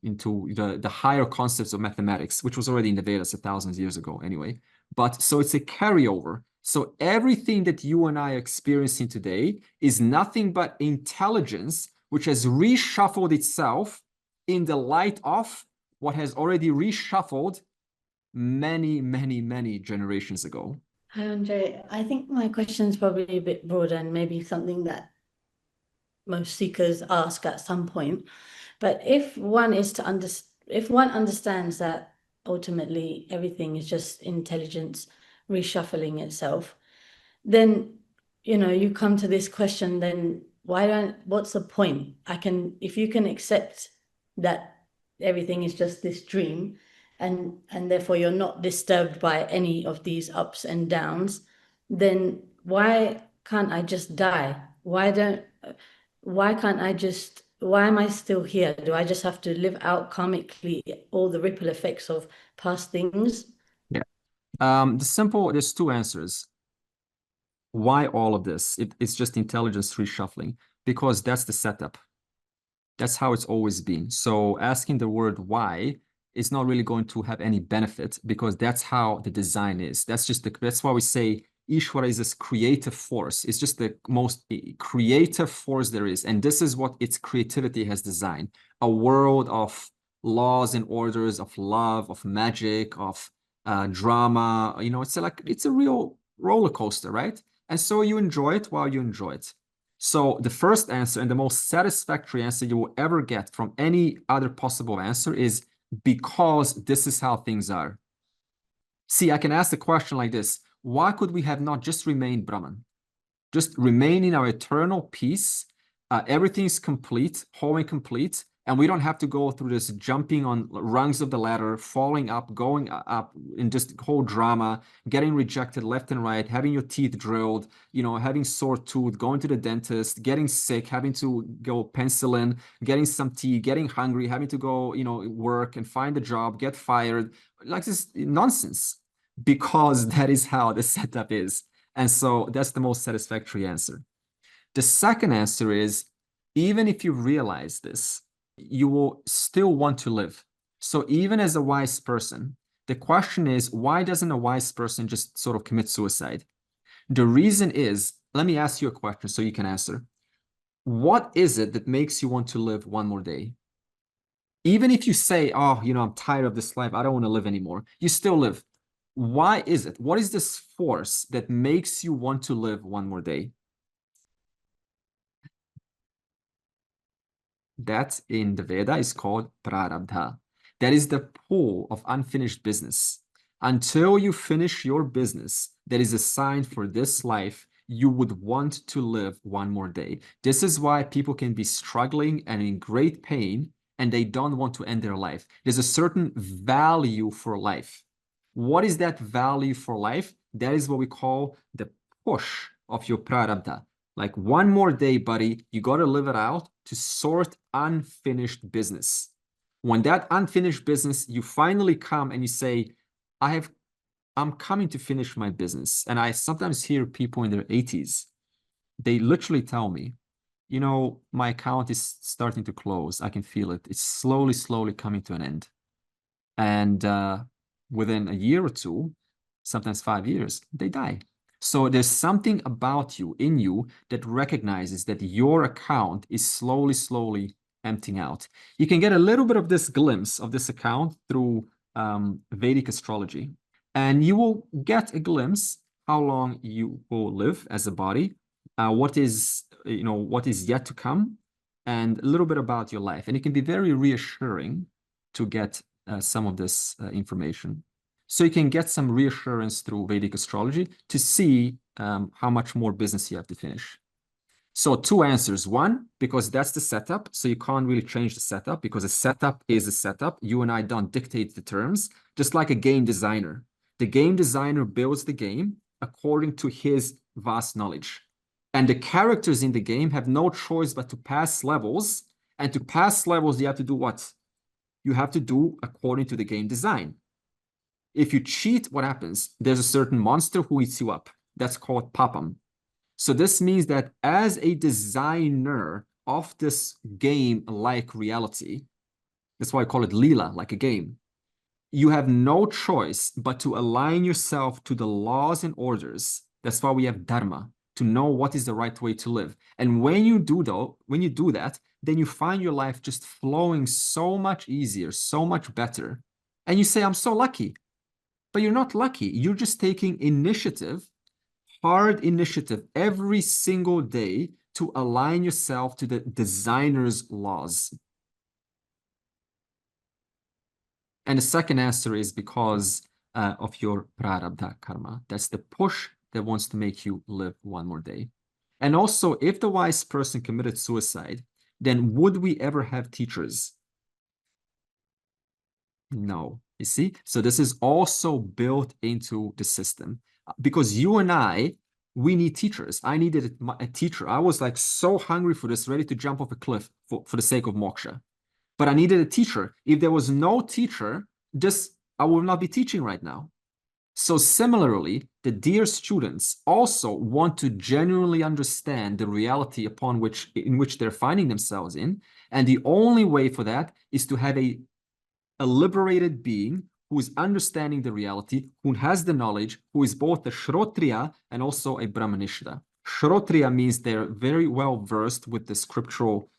the higher concepts of mathematics, which was already in the Vedas 1,000 years ago anyway. But so it's a carryover. So everything that you and I are experiencing today is nothing but intelligence, which has reshuffled itself in the light of what has already reshuffled many, many, many generations ago. Hi, Andre. I think my question is probably a bit broader and maybe something that most seekers ask at some point. But if one understands that ultimately everything is just intelligence reshuffling itself, then you come to this question, then what's the point? If you can accept that everything is just this dream, and therefore you're not disturbed by any of these ups and downs, then why can't I just die? Why can't I just why am I still here? Do I just have to live out karmically all the ripple effects of past things? Yeah. There's two answers. Why all of this? It's just intelligence reshuffling, because that's the setup. That's how it's always been. So asking the word why is not really going to have any benefit, because that's how the design is. That's why we say Ishvara is this creative force. It's just the most creative force there is. And this is what its creativity has designed. A world of laws and orders, of love, of magic, of drama. You know, it's a real roller coaster, right? And so you enjoy it while you enjoy it. So the first answer and the most satisfactory answer you will ever get from any other possible answer is because this is how things are. See, I can ask the question like this: why could we have not just remained Brahman? Just remain in our eternal peace. Everything is complete, whole and complete, and we don't have to go through this jumping on rungs of the ladder, falling up, going up, in just whole drama, getting rejected left and right, having your teeth drilled, you know, having sore tooth, going to the dentist, getting sick, having to go penicillin, getting some tea, getting hungry, having to go, you know, work and find a job, get fired, like this nonsense, because that is how the setup is. And so that's the most satisfactory answer. The second answer is, even if you realize this, you will still want to live. So even as a wise person, the question is, why doesn't a wise person just sort of commit suicide? The reason is, let me ask you a question so you can answer. What is it that makes you want to live one more day? Even if you say, oh, you know, I'm tired of this life, I don't want to live anymore, you still live. Why is it? What is this force that makes you want to live one more day? That in the Veda is called prarabdha. That is the pool of unfinished business. Until you finish your business that is assigned for this life, you would want to live one more day. This is why people can be struggling and in great pain, and they don't want to end their life. There's a certain value for life. What is that value for life? That is what we call the push of your prarabdha. Like, one more day, buddy, you got to live it out to sort unfinished business. When that unfinished business, you finally come and you say, I'm coming to finish my business. And I sometimes hear people in their 80s, they literally tell me, you know, my account is starting to close. I can feel it. It's slowly, slowly coming to an end. And within a year or two, sometimes 5 years, they die. So there's something about you, in you, that recognizes that your account is slowly, slowly emptying out. You can get a little bit of this glimpse of this account through Vedic astrology. And you will get a glimpse how long you will live as a body, what is yet to come, and a little bit about your life. And it can be very reassuring to get some of this information. So you can get some reassurance through Vedic astrology to see how much more business you have to finish. So two answers. One, because that's the setup. So you can't really change the setup, because a setup is a setup. You and I don't dictate the terms, just like a game designer. The game designer builds the game according to his vast knowledge. And the characters in the game have no choice but to pass levels. And to pass levels, you have to do what? You have to do according to the game design. If you cheat, what happens? There's a certain monster who eats you up. That's called papam. So this means that as a designer of this game-like reality, that's why I call it lila, like a game, you have no choice but to align yourself to the laws and orders. That's why we have dharma, to know what is the right way to live. And when you do that, then you find your life just flowing so much easier, so much better. And you say, I'm so lucky. But you're not lucky. You're just taking initiative, hard initiative, every single day to align yourself to the designer's laws. And the second answer is because of your prarabdha karma. That's the push that wants to make you live one more day. And also, if the wise person committed suicide, then would we ever have teachers? No. You see? So this is also built into the system. Because you and I, we need teachers. I needed a teacher. I was like so hungry for this, ready to jump off a cliff for the sake of moksha. But I needed a teacher. If there was no teacher, I will not be teaching right now. So similarly, the dear students also want to genuinely understand the reality in which they're finding themselves in. And the only way for that is to have a liberated being who is understanding the reality, who has the knowledge, who is both a Shrotriya and also a Brahmanishta. Shrotriya means they're very well versed with the scriptural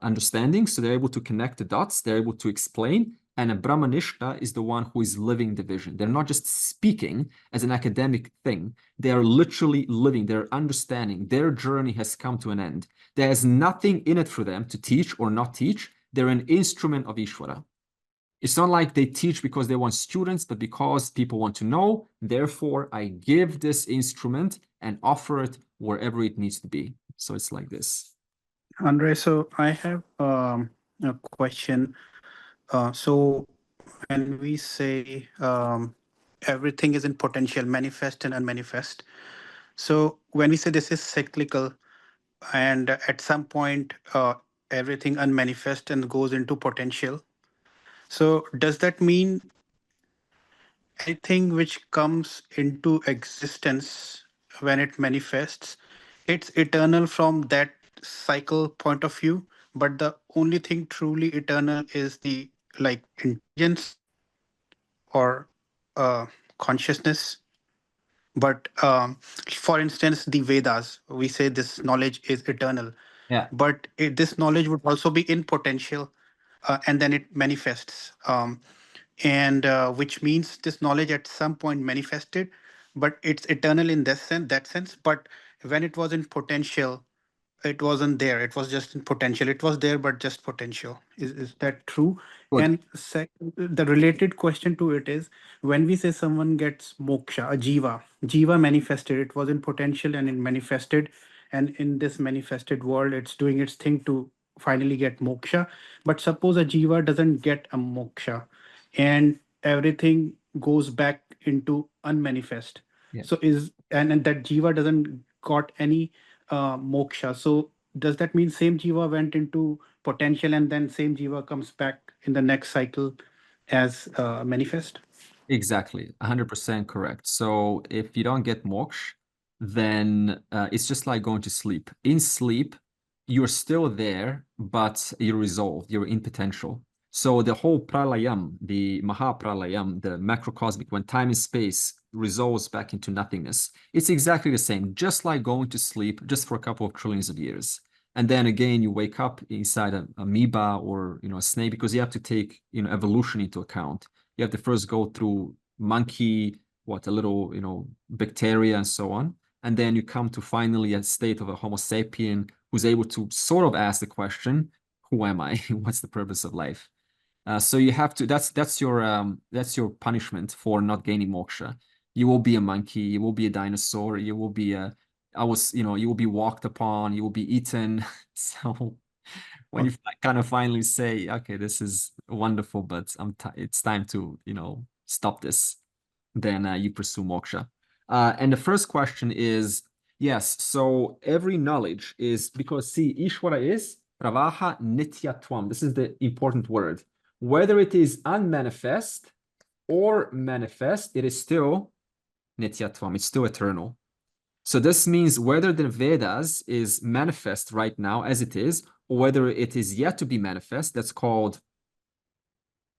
understanding, so they're able to connect the dots, they're able to explain, and a Brahmanishta is the one who is living the vision. They're not just speaking as an academic thing, they are literally living, they're understanding, their journey has come to an end. There's nothing in it for them to teach or not teach. They're an instrument of Ishvara. It's not like they teach because they want students, but because people want to know. Therefore, I give this instrument and offer it wherever it needs to be. So it's like this. Andre, so I have a question. So when we say everything is in potential, manifest and unmanifest, so when we say this is cyclical and at some point everything unmanifest and goes into potential, so does that mean anything which comes into existence when it manifests, it's eternal from that cycle point of view, but the only thing truly eternal is the intelligence or consciousness? But for instance, the Vedas, we say this knowledge is eternal. Yeah. But this knowledge would also be in potential, and then it manifests. And which means this knowledge at some point manifested, but it's eternal in that sense. But when it was in potential, it wasn't there. It was just in potential. It was there, but just potential. Is that true? Good. And the related question to it is, when we say someone gets moksha, a jiva manifested, it was in potential and it manifested. And in this manifested world, it's doing its thing to finally get moksha. But suppose a jiva doesn't get a moksha and everything goes back into unmanifest. Yeah. So and that jiva doesn't got any moksha. So does that mean same jiva went into potential and then same jiva comes back in the next cycle as manifest? Exactly, 100% correct. So if you don't get moksha, then it's just like going to sleep. In sleep, you're still there, but you're resolved, you're in potential. So the whole pralayam, the mahapralayam, the macrocosmic, when time and space resolves back into nothingness, it's exactly the same, just like going to sleep just for a couple of trillions of years. And then again, you wake up inside an amoeba or a snake, because you have to take evolution into account. You have to first go through monkey, a little bacteria and so on. And then you come to finally a state of a Homo sapien who's able to sort of ask the question, who am I? What's the purpose of life? So you have to, that's your punishment for not gaining moksha. You will be a monkey, you will be a dinosaur, you will be you will be walked upon, you will be eaten. So when you kind of finally say, okay, this is wonderful, but it's time to, stop this, then you pursue moksha. And the first question is, yes, so every knowledge is, because see, Ishvara is pravaha nityatvam. This is the important word. Whether it is unmanifest or manifest, it is still nityatvam, it's still eternal. So this means whether the Vedas is manifest right now as it is, or whether it is yet to be manifest, that's called,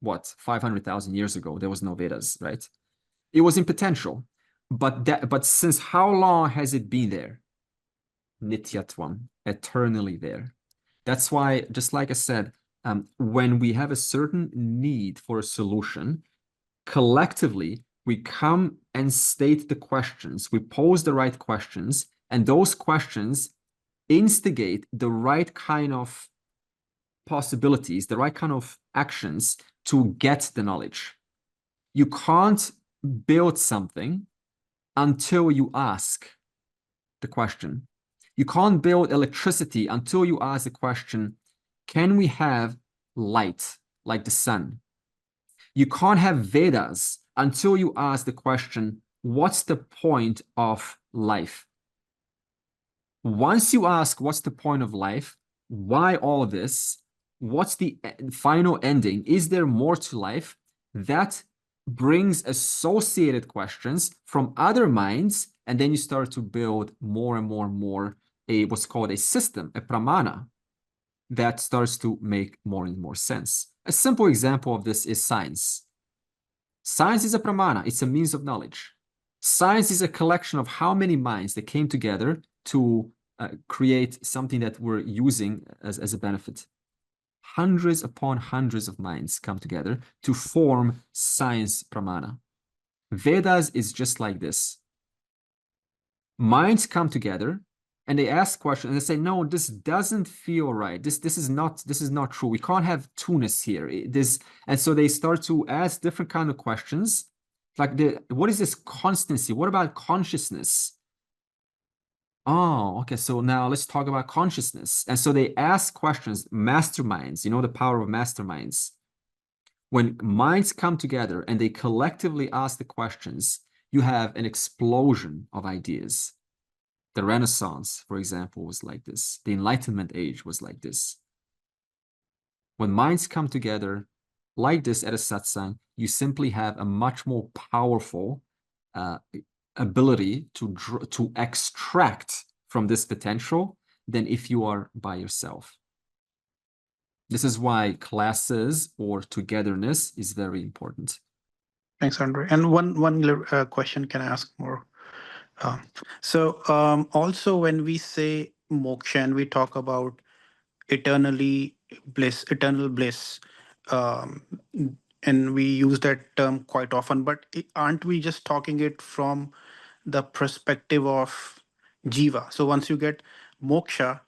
500,000 years ago, there was no Vedas, right? It was in potential. But since how long has it been there? Nityatvam, eternally there. That's why, just like I said, when we have a certain need for a solution, collectively, we come and state the questions, we pose the right questions, and those questions instigate the right kind of possibilities, the right kind of actions to get the knowledge. You can't build something until you ask the question. You can't build electricity until you ask the question, can we have light like the sun? You can't have Vedas until you ask the question, what's the point of life? Once you ask, what's the point of life? Why all this? What's the final ending? Is there more to life? That brings associated questions from other minds, and then you start to build more and more and more what's called a system, a pramana, that starts to make more and more sense. A simple example of this is science. Science is a pramana, it's a means of knowledge. Science is a collection of how many minds that came together to create something that we're using as a benefit. Hundreds upon hundreds of minds come together to form science pramana. Vedas is just like this. Minds come together and they ask questions and they say, no, this doesn't feel right. This is not true. We can't have two-ness here. And so they start to ask different kind of questions. Like what is this constancy? What about consciousness? Oh, okay. So now let's talk about consciousness. And so they ask questions, masterminds, you know, the power of masterminds. When minds come together and they collectively ask the questions, you have an explosion of ideas. The Renaissance, for example, was like this. The Enlightenment age was like this. When minds come together like this at a satsang, you simply have a much more powerful ability to extract from this potential than if you are by yourself. This is why classes or togetherness is very important. Thanks, Andre. And one question, can I ask more? Also when we say moksha and we talk about eternal bliss, um, and we use that term quite often, but aren't we just talking it from the perspective of jiva? So once you get moksha,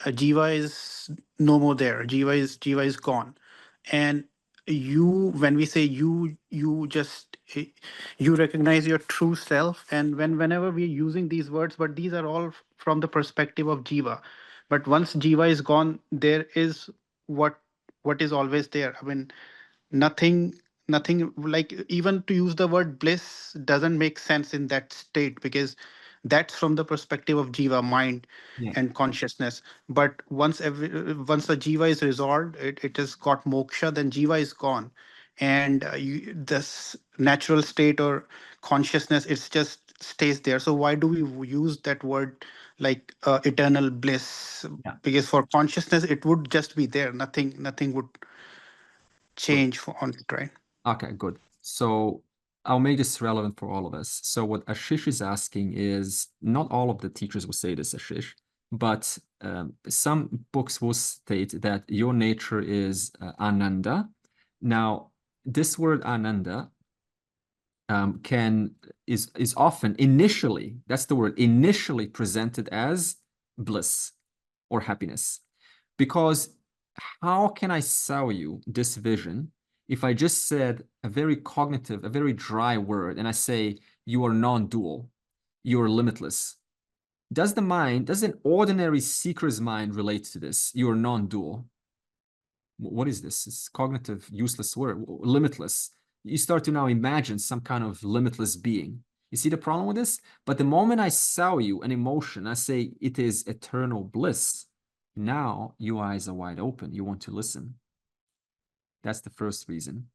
jiva is no more there. Jiva is gone, and when we say you just you recognize your true self, and whenever we're using these words, but these are all from the perspective of jiva. But once jiva is gone, there is what is always there. I mean, nothing, like, even to use the word bliss doesn't make sense in that state, because that's from the perspective of jiva, mind, and consciousness. But once the jiva is resolved, it has got moksha, then jiva is gone, and this natural state or consciousness, it's just stays there. So why do we use that word, like eternal bliss? Because for consciousness it would just be there, nothing would change on it, right? Okay, good. So I'll make this relevant for all of us. So what Ashish is asking is, not all of the teachers will say this, Ashish, but some books will state that your nature is Ananda. Now, this word Ananda is often initially, that's the word, initially presented as bliss or happiness. Because how can I sell you this vision if I just said a very cognitive, a very dry word, and I say you are non-dual, you are limitless? Does an ordinary seeker's mind relate to this? You are non-dual. What is this? It's cognitive, useless word, limitless. You start to now imagine some kind of limitless being. You see the problem with this? But the moment I sell you an emotion, I say it is eternal bliss, now your eyes are wide open. You want to listen. That's the first reason.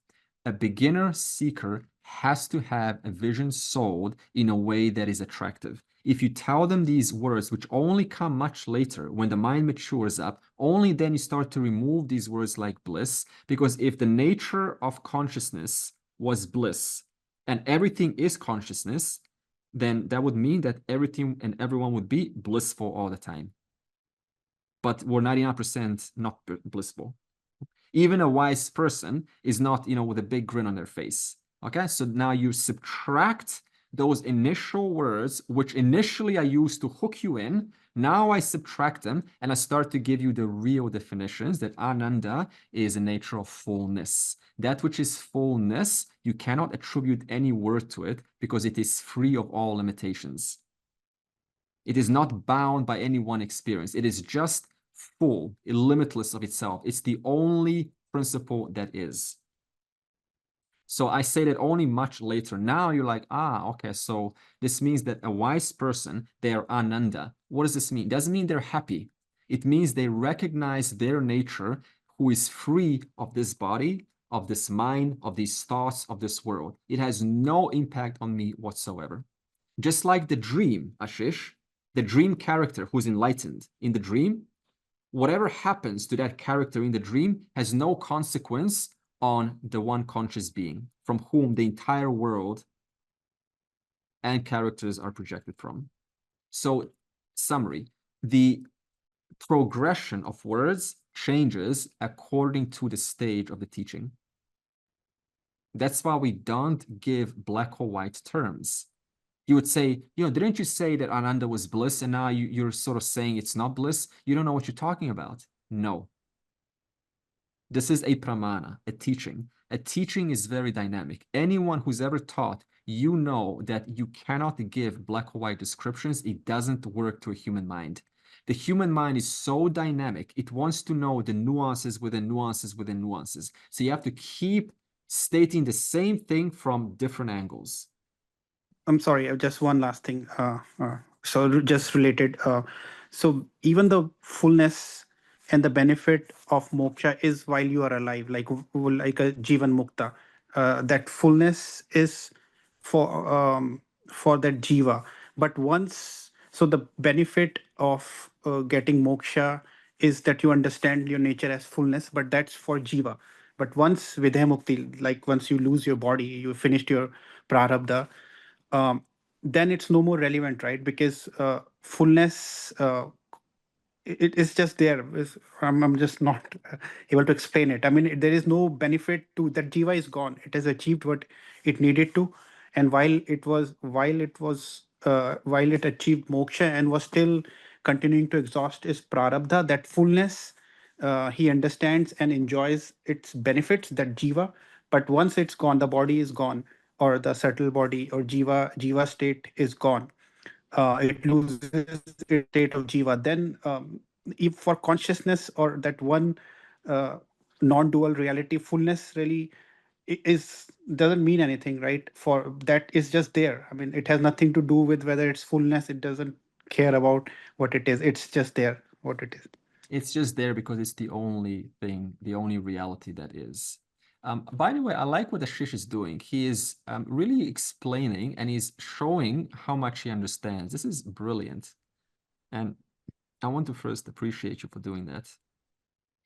A beginner seeker has to have a vision sold in a way that is attractive. If you tell them these words, which only come much later, when the mind matures up, only then you start to remove these words like bliss. Because if the nature of consciousness was bliss and everything is consciousness, then that would mean that everything and everyone would be blissful all the time. But we're 99% not blissful. Even a wise person is not, with a big grin on their face. Okay, so now you subtract those initial words, which initially I used to hook you in. Now I subtract them and I start to give you the real definitions that Ananda is a nature of fullness. That which is fullness, you cannot attribute any word to it because it is free of all limitations. It is not bound by any one experience. It is just full, limitless of itself. It's the only principle that is. So I say that only much later. Now you're like, okay, so this means that a wise person, they are ananda. What does this mean? It doesn't mean they're happy. It means they recognize their nature, who is free of this body, of this mind, of these thoughts, of this world. It has no impact on me whatsoever. Just like the dream, Ashish, the dream character who's enlightened in the dream, whatever happens to that character in the dream has no consequence on the one conscious being from whom the entire world and characters are projected from. So, summary, the progression of words changes according to the stage of the teaching. That's why we don't give black or white terms. You would say, didn't you say that Ananda was bliss and now you're sort of saying it's not bliss? You don't know what you're talking about. No. This is a pramana, a teaching. A teaching is very dynamic. Anyone who's ever taught, you know that you cannot give black or white descriptions. It doesn't work to a human mind. The human mind is so dynamic. It wants to know the nuances within nuances within nuances. So you have to keep stating the same thing from different angles. I'm sorry, just one last thing. So just related. So even the fullness and the benefit of moksha is while you are alive, like a jivan mukta. That fullness is for that jiva. But once, so the benefit of getting moksha is that you understand your nature as fullness, but that's for jiva. But once vidya mukti, like once you lose your body, you finished your prarabdha, then it's no more relevant, right? Because fullness, it is just there. I'm just not able to explain it. I mean, there is no benefit to that. Jiva is gone. It has achieved what it needed to, and while it achieved moksha and was still continuing to exhaust its prarabdha, that fullness, he understands and enjoys its benefits, that jiva. But once it's gone, the body is gone, or the subtle body or jiva state is gone. It loses its state of jiva. Then, if for consciousness or that one non-dual reality, fullness really is doesn't mean anything, right? For that is just there. I mean, it has nothing to do with whether it's fullness. It doesn't care about what it is. It's just there, what it is. It's just there because it's the only thing, the only reality that is. By the way, I like what Ashish is doing. He is really explaining and he's showing how much he understands. This is brilliant. And I want to first appreciate you for doing that.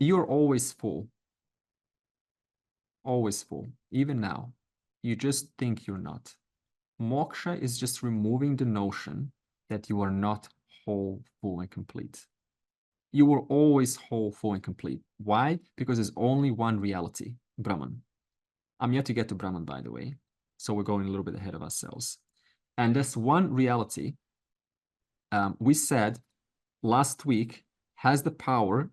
You're always full. Always full. Even now. You just think you're not. Moksha is just removing the notion that you are not whole, full, and complete. You were always whole, full, and complete. Why? Because there's only one reality, Brahman. I'm yet to get to Brahman, by the way. So we're going a little bit ahead of ourselves. And this one reality, we said last week, has the power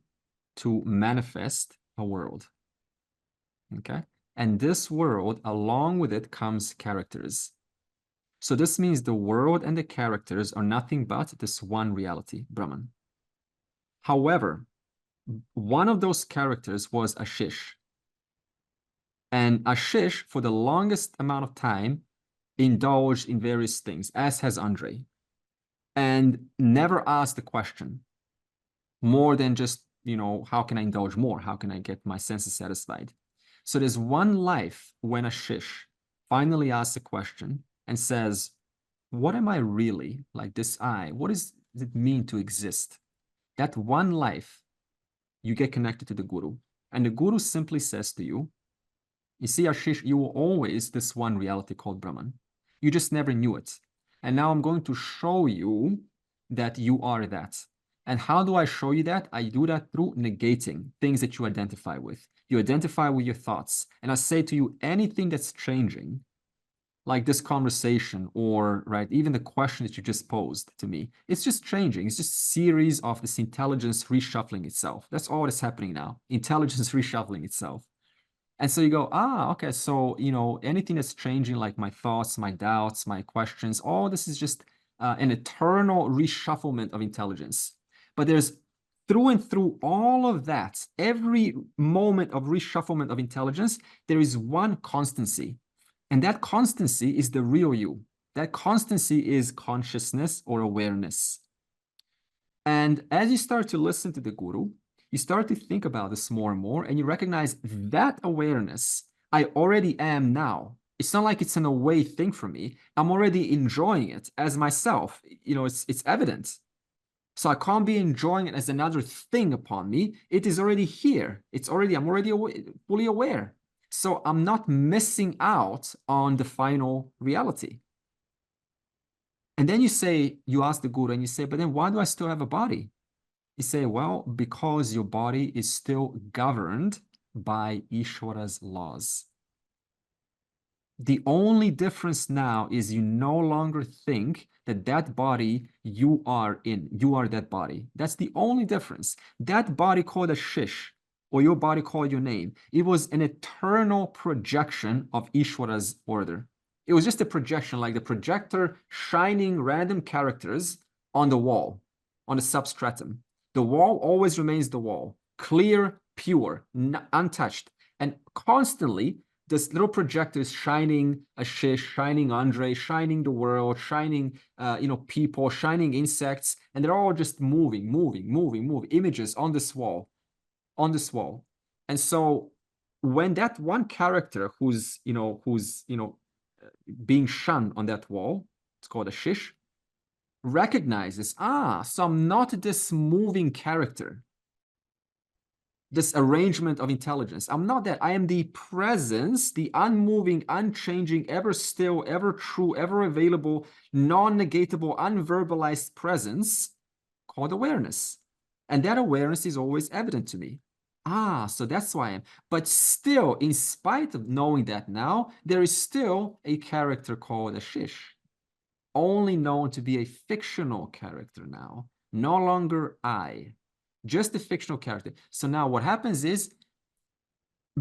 to manifest a world. Okay? And this world, along with it, comes characters. So this means the world and the characters are nothing but this one reality, Brahman. However, one of those characters was Ashish. And Ashish, for the longest amount of time, indulged in various things, as has Andre, and never asked the question more than just, how can I indulge more? How can I get my senses satisfied? So there's one life when Ashish finally asks the question and says, what am I really, like this I? What does it mean to exist? That one life, you get connected to the Guru. And the Guru simply says to you, you see, Ashish, you were always this one reality called Brahman. You just never knew it. And now I'm going to show you that you are that. And how do I show you that? I do that through negating things that you identify with. You identify with your thoughts. And I say to you, anything that's changing, like this conversation or even the question that you just posed to me, it's just changing. It's just a series of this intelligence reshuffling itself. That's all that's happening now. Intelligence reshuffling itself. And so you go, okay, so, anything that's changing, like my thoughts, my doubts, my questions, all this is just an eternal reshufflement of intelligence. But there's through and through all of that, every moment of reshufflement of intelligence, there is one constancy. And that constancy is the real you. That constancy is consciousness or awareness. And as you start to listen to the Guru, you start to think about this more and more, and you recognize that awareness I already am now. It's not like it's an away thing for me. I'm already enjoying it as myself. You know, it's evident. So I can't be enjoying it as another thing upon me. It is already here. I'm already fully aware. So I'm not missing out on the final reality. And then you ask the Guru and you say, but then why do I still have a body? You say, well, because your body is still governed by Ishvara's laws. The only difference now is you no longer think that body you are in, you are that body. That's the only difference. That body called a shish, or your body called your name, it was an eternal projection of Ishvara's order. It was just a projection, like the projector shining random characters on the wall, on the substratum. The wall always remains the wall, clear, pure, untouched, and constantly this little projector is shining a shish, shining Andre, shining the world, shining people, shining insects, and they're all just moving images on this wall. And so when that one character who's being shunned on that wall, it's called a shish, recognizes, so I'm not this moving character, this arrangement of intelligence. I'm not that. I am the presence, the unmoving, unchanging, ever still, ever true, ever available, non-negatable, unverbalized presence called awareness. And that awareness is always evident to me. So that's why I am. But still, in spite of knowing that now, there is still a character called a shish, only known to be a fictional character now, no longer I. Just a fictional character. So now what happens is,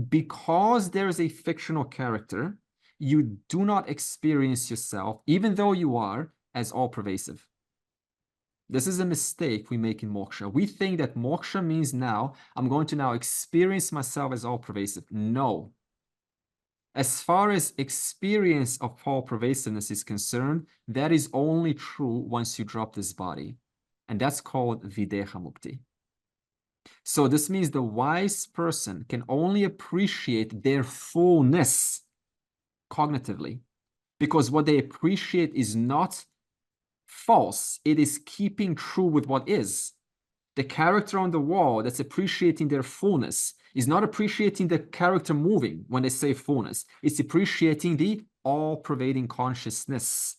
because there is a fictional character, you do not experience yourself, even though you are, as all-pervasive. This is a mistake we make in moksha. We think that moksha means now, I'm going to now experience myself as all-pervasive. No. As far as experience of all-pervasiveness is concerned, that is only true once you drop this body. And that's called videha mukti. So this means the wise person can only appreciate their fullness cognitively, because what they appreciate is not false. It is keeping true with what is. The character on the wall that's appreciating their fullness is not appreciating the character moving when they say fullness. It's appreciating the all-pervading consciousness.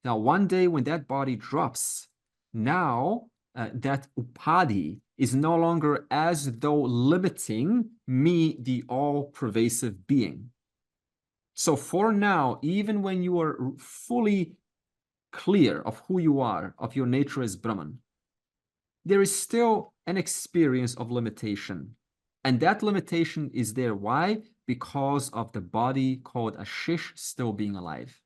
Now, one day when that body drops, now that upadhi is no longer as though limiting me, the all-pervasive being. So for now, even when you are fully clear of who you are, of your nature as Brahman, there is still an experience of limitation. And that limitation is there. Why? Because of the body called a shish still being alive.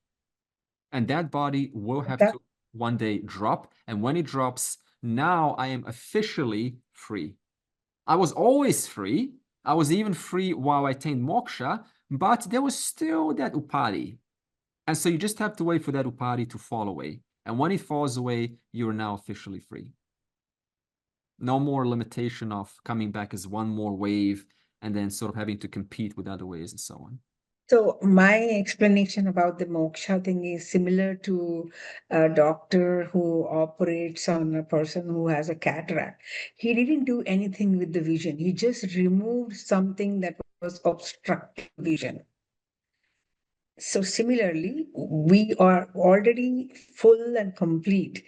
And that body will have to one day drop. And when it drops, now I am officially free. I was always free. I was even free while I attained moksha, but there was still that upadhi. And so you just have to wait for that upadhi to fall away. And when it falls away, you're now officially free. No more limitation of coming back as one more wave and then sort of having to compete with other waves and so on. So my explanation about the moksha thing is similar to a doctor who operates on a person who has a cataract. He didn't do anything with the vision. He just removed something that was obstructing vision. So similarly, we are already full and complete.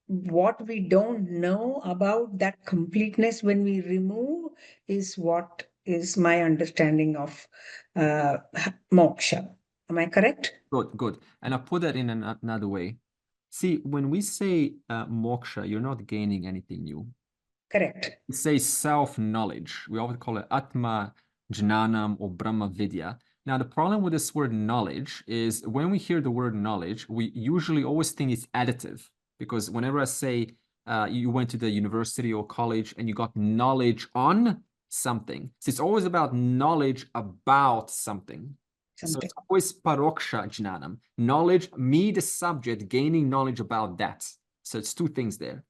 What we don't know about that completeness when we remove is what is my understanding of moksha. Am I correct? Good. And I'll put that in another way. See, when we say moksha, you're not gaining anything new. Correct. We say self-knowledge. We often call it Atma Jnanam or Brahma Vidya. Now, the problem with this word knowledge is when we hear the word knowledge, we usually always think it's additive. Because whenever I say you went to the university or college and you got knowledge on something. So it's always about knowledge about something. So it's always paroksha jnanam, knowledge, me, the subject, gaining knowledge about that. So it's two things there.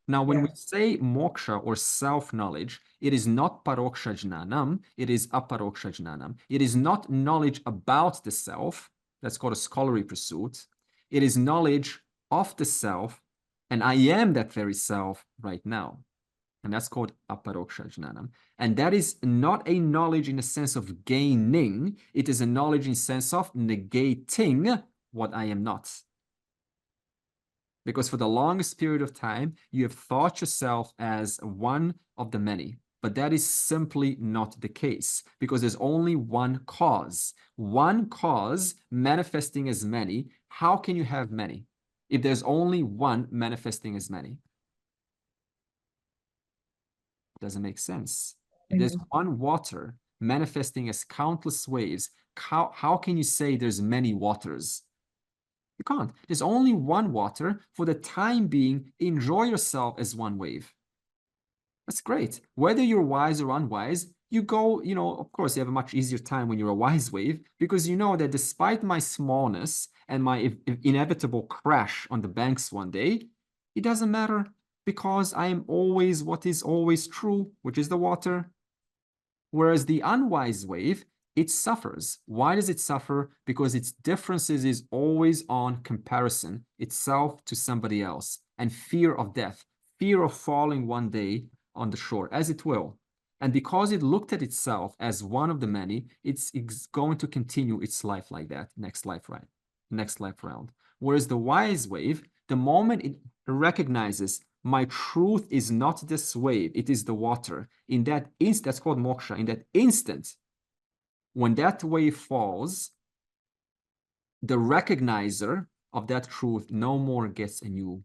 Now, when we say moksha or self-knowledge, it is not paroksha jnanam, it is aparoksha jnanam. It is not knowledge about the self, that's called a scholarly pursuit. It is knowledge of the self, and I am that very self right now. And that's called aparoksha jnanam. And that is not a knowledge in the sense of gaining, it is a knowledge in the sense of negating what I am not. Because for the longest period of time, you have thought yourself as one of the many. But that is simply not the case, because there's only one cause manifesting as many. How can you have many if there's only one manifesting as many? Doesn't make sense. If there's one water manifesting as countless waves, how can you say there's many waters? You can't. There's only one water. For the time being, enjoy yourself as one wave. That's great. Whether you're wise or unwise, you go, of course, you have a much easier time when you're a wise wave, because you know that despite my smallness and my inevitable crash on the banks one day, it doesn't matter, because I am always what is always true, which is the water. Whereas the unwise wave, it suffers. Why does it suffer? Because its differences is always on comparison, itself to somebody else, and fear of death, fear of falling one day on the shore, as it will. And because it looked at itself as one of the many, it's going to continue its life like that, next life round. Whereas the wise wave, the moment it recognizes my truth is not this wave, it is the water, in that instant, that's called moksha, in that instant, when that wave falls, the recognizer of that truth no more gets a new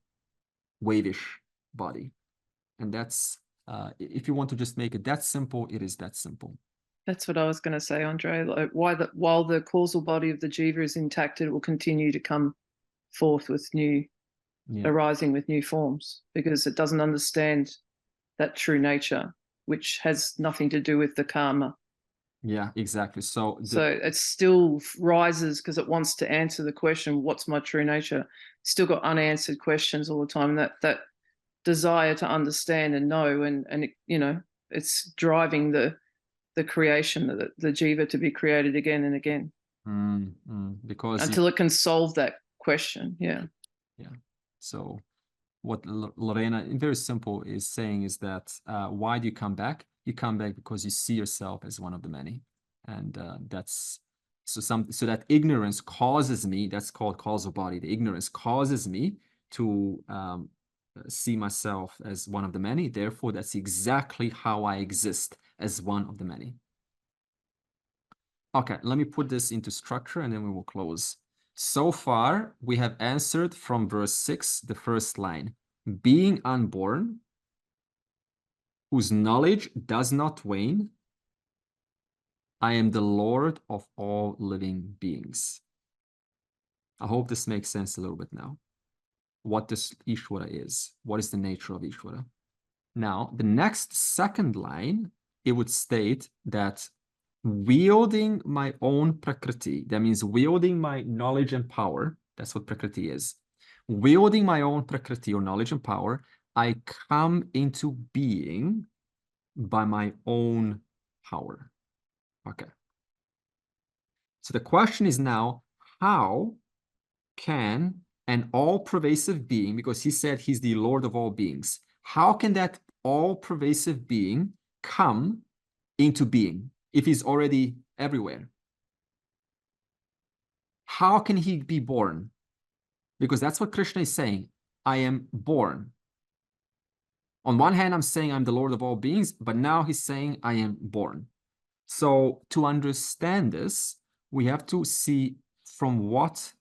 wave-ish body. And that's, if you want to just make it that simple, it is that simple. That's what I was going to say, Andre. Like, while the causal body of the jiva is intact, it will continue to come forth with arising with new forms, because it doesn't understand that true nature, which has nothing to do with the karma. Yeah, exactly. So it still rises because it wants to answer the question, what's my true nature? Still got unanswered questions all the time. That desire to understand and know, and it, it's driving the creation, the jiva to be created again and again. Because until it can solve that question. Yeah. So what Lorena, very simple, is saying is that why do you come back? You come back because you see yourself as one of the many, and that's so that ignorance causes me. That's called causal body. The ignorance causes me to see myself as one of the many. Therefore, that's exactly how I exist, as one of the many. Okay, let me put this into structure and then we will close. So far, we have answered from verse 6, the first line. Being unborn, whose knowledge does not wane, I am the Lord of all living beings. I hope this makes sense a little bit now. What this Ishvara is. What is the nature of Ishvara? Now, the next second line, it would state that wielding my own prakriti, that means wielding my knowledge and power, that's what prakriti is. Wielding my own prakriti or knowledge and power, I come into being by my own power. Okay. So the question is now, how can an all-pervasive being, because he said he's the Lord of all beings, how can that all-pervasive being come into being if he's already everywhere? How can he be born? Because that's what Krishna is saying. I am born. On one hand, I'm saying I'm the Lord of all beings, but now he's saying I am born. So to understand this, we have to see from what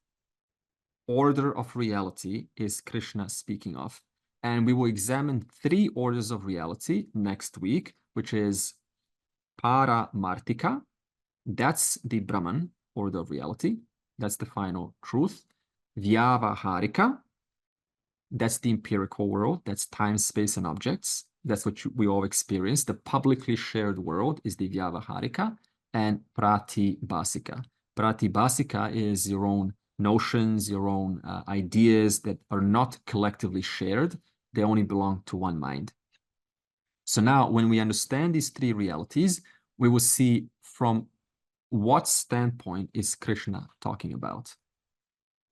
order of reality is Krishna speaking of. And we will examine 3 orders of reality next week, which is Paramartika. That's the Brahman order of reality. That's the final truth. Vyavaharika. That's the empirical world. That's time, space, and objects. That's what we all experience. The publicly shared world is the Vyavaharika and Pratibhasika. Pratibhasika is your own notions, your own ideas that are not collectively shared. They only belong to one mind. So now when we understand these three realities, we will see from what standpoint is Krishna talking about.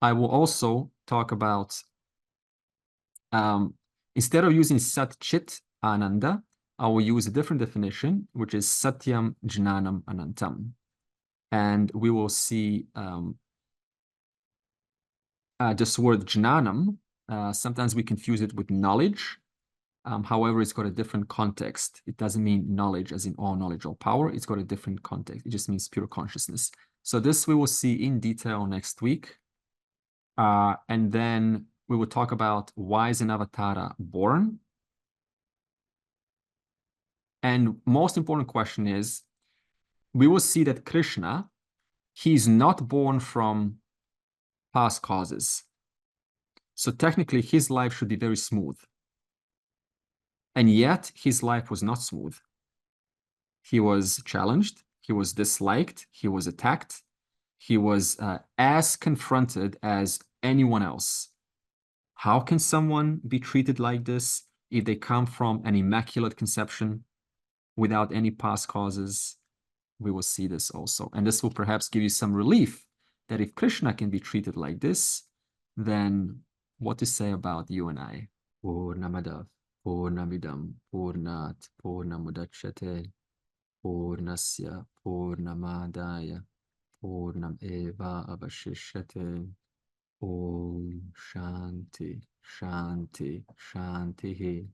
I will also talk about, instead of using Sat Chit Ananda, I will use a different definition, which is Satyam Jnanam Anantam. And we will see this word Jnanam. Sometimes we confuse it with knowledge. However, it's got a different context. It doesn't mean knowledge as in all knowledge or power. It's got a different context. It just means pure consciousness. So this we will see in detail next week. And then we will talk about why is an avatara born? And most important question is, we will see that Krishna, he's not born from past causes. So technically his life should be very smooth. And yet his life was not smooth. He was challenged, he was disliked, he was attacked, he was as confronted as anyone else. How can someone be treated like this if they come from an immaculate conception without any past causes? We will see this also. And this will perhaps give you some relief that if Krishna can be treated like this, then what to say about you and I? Purnamadav, Purnamidam, Purnat, Purnamudachyate, Purnasya, Purnamadaya, Purnam Eva Avashishyate. Om Shanti, Shanti, Shanti.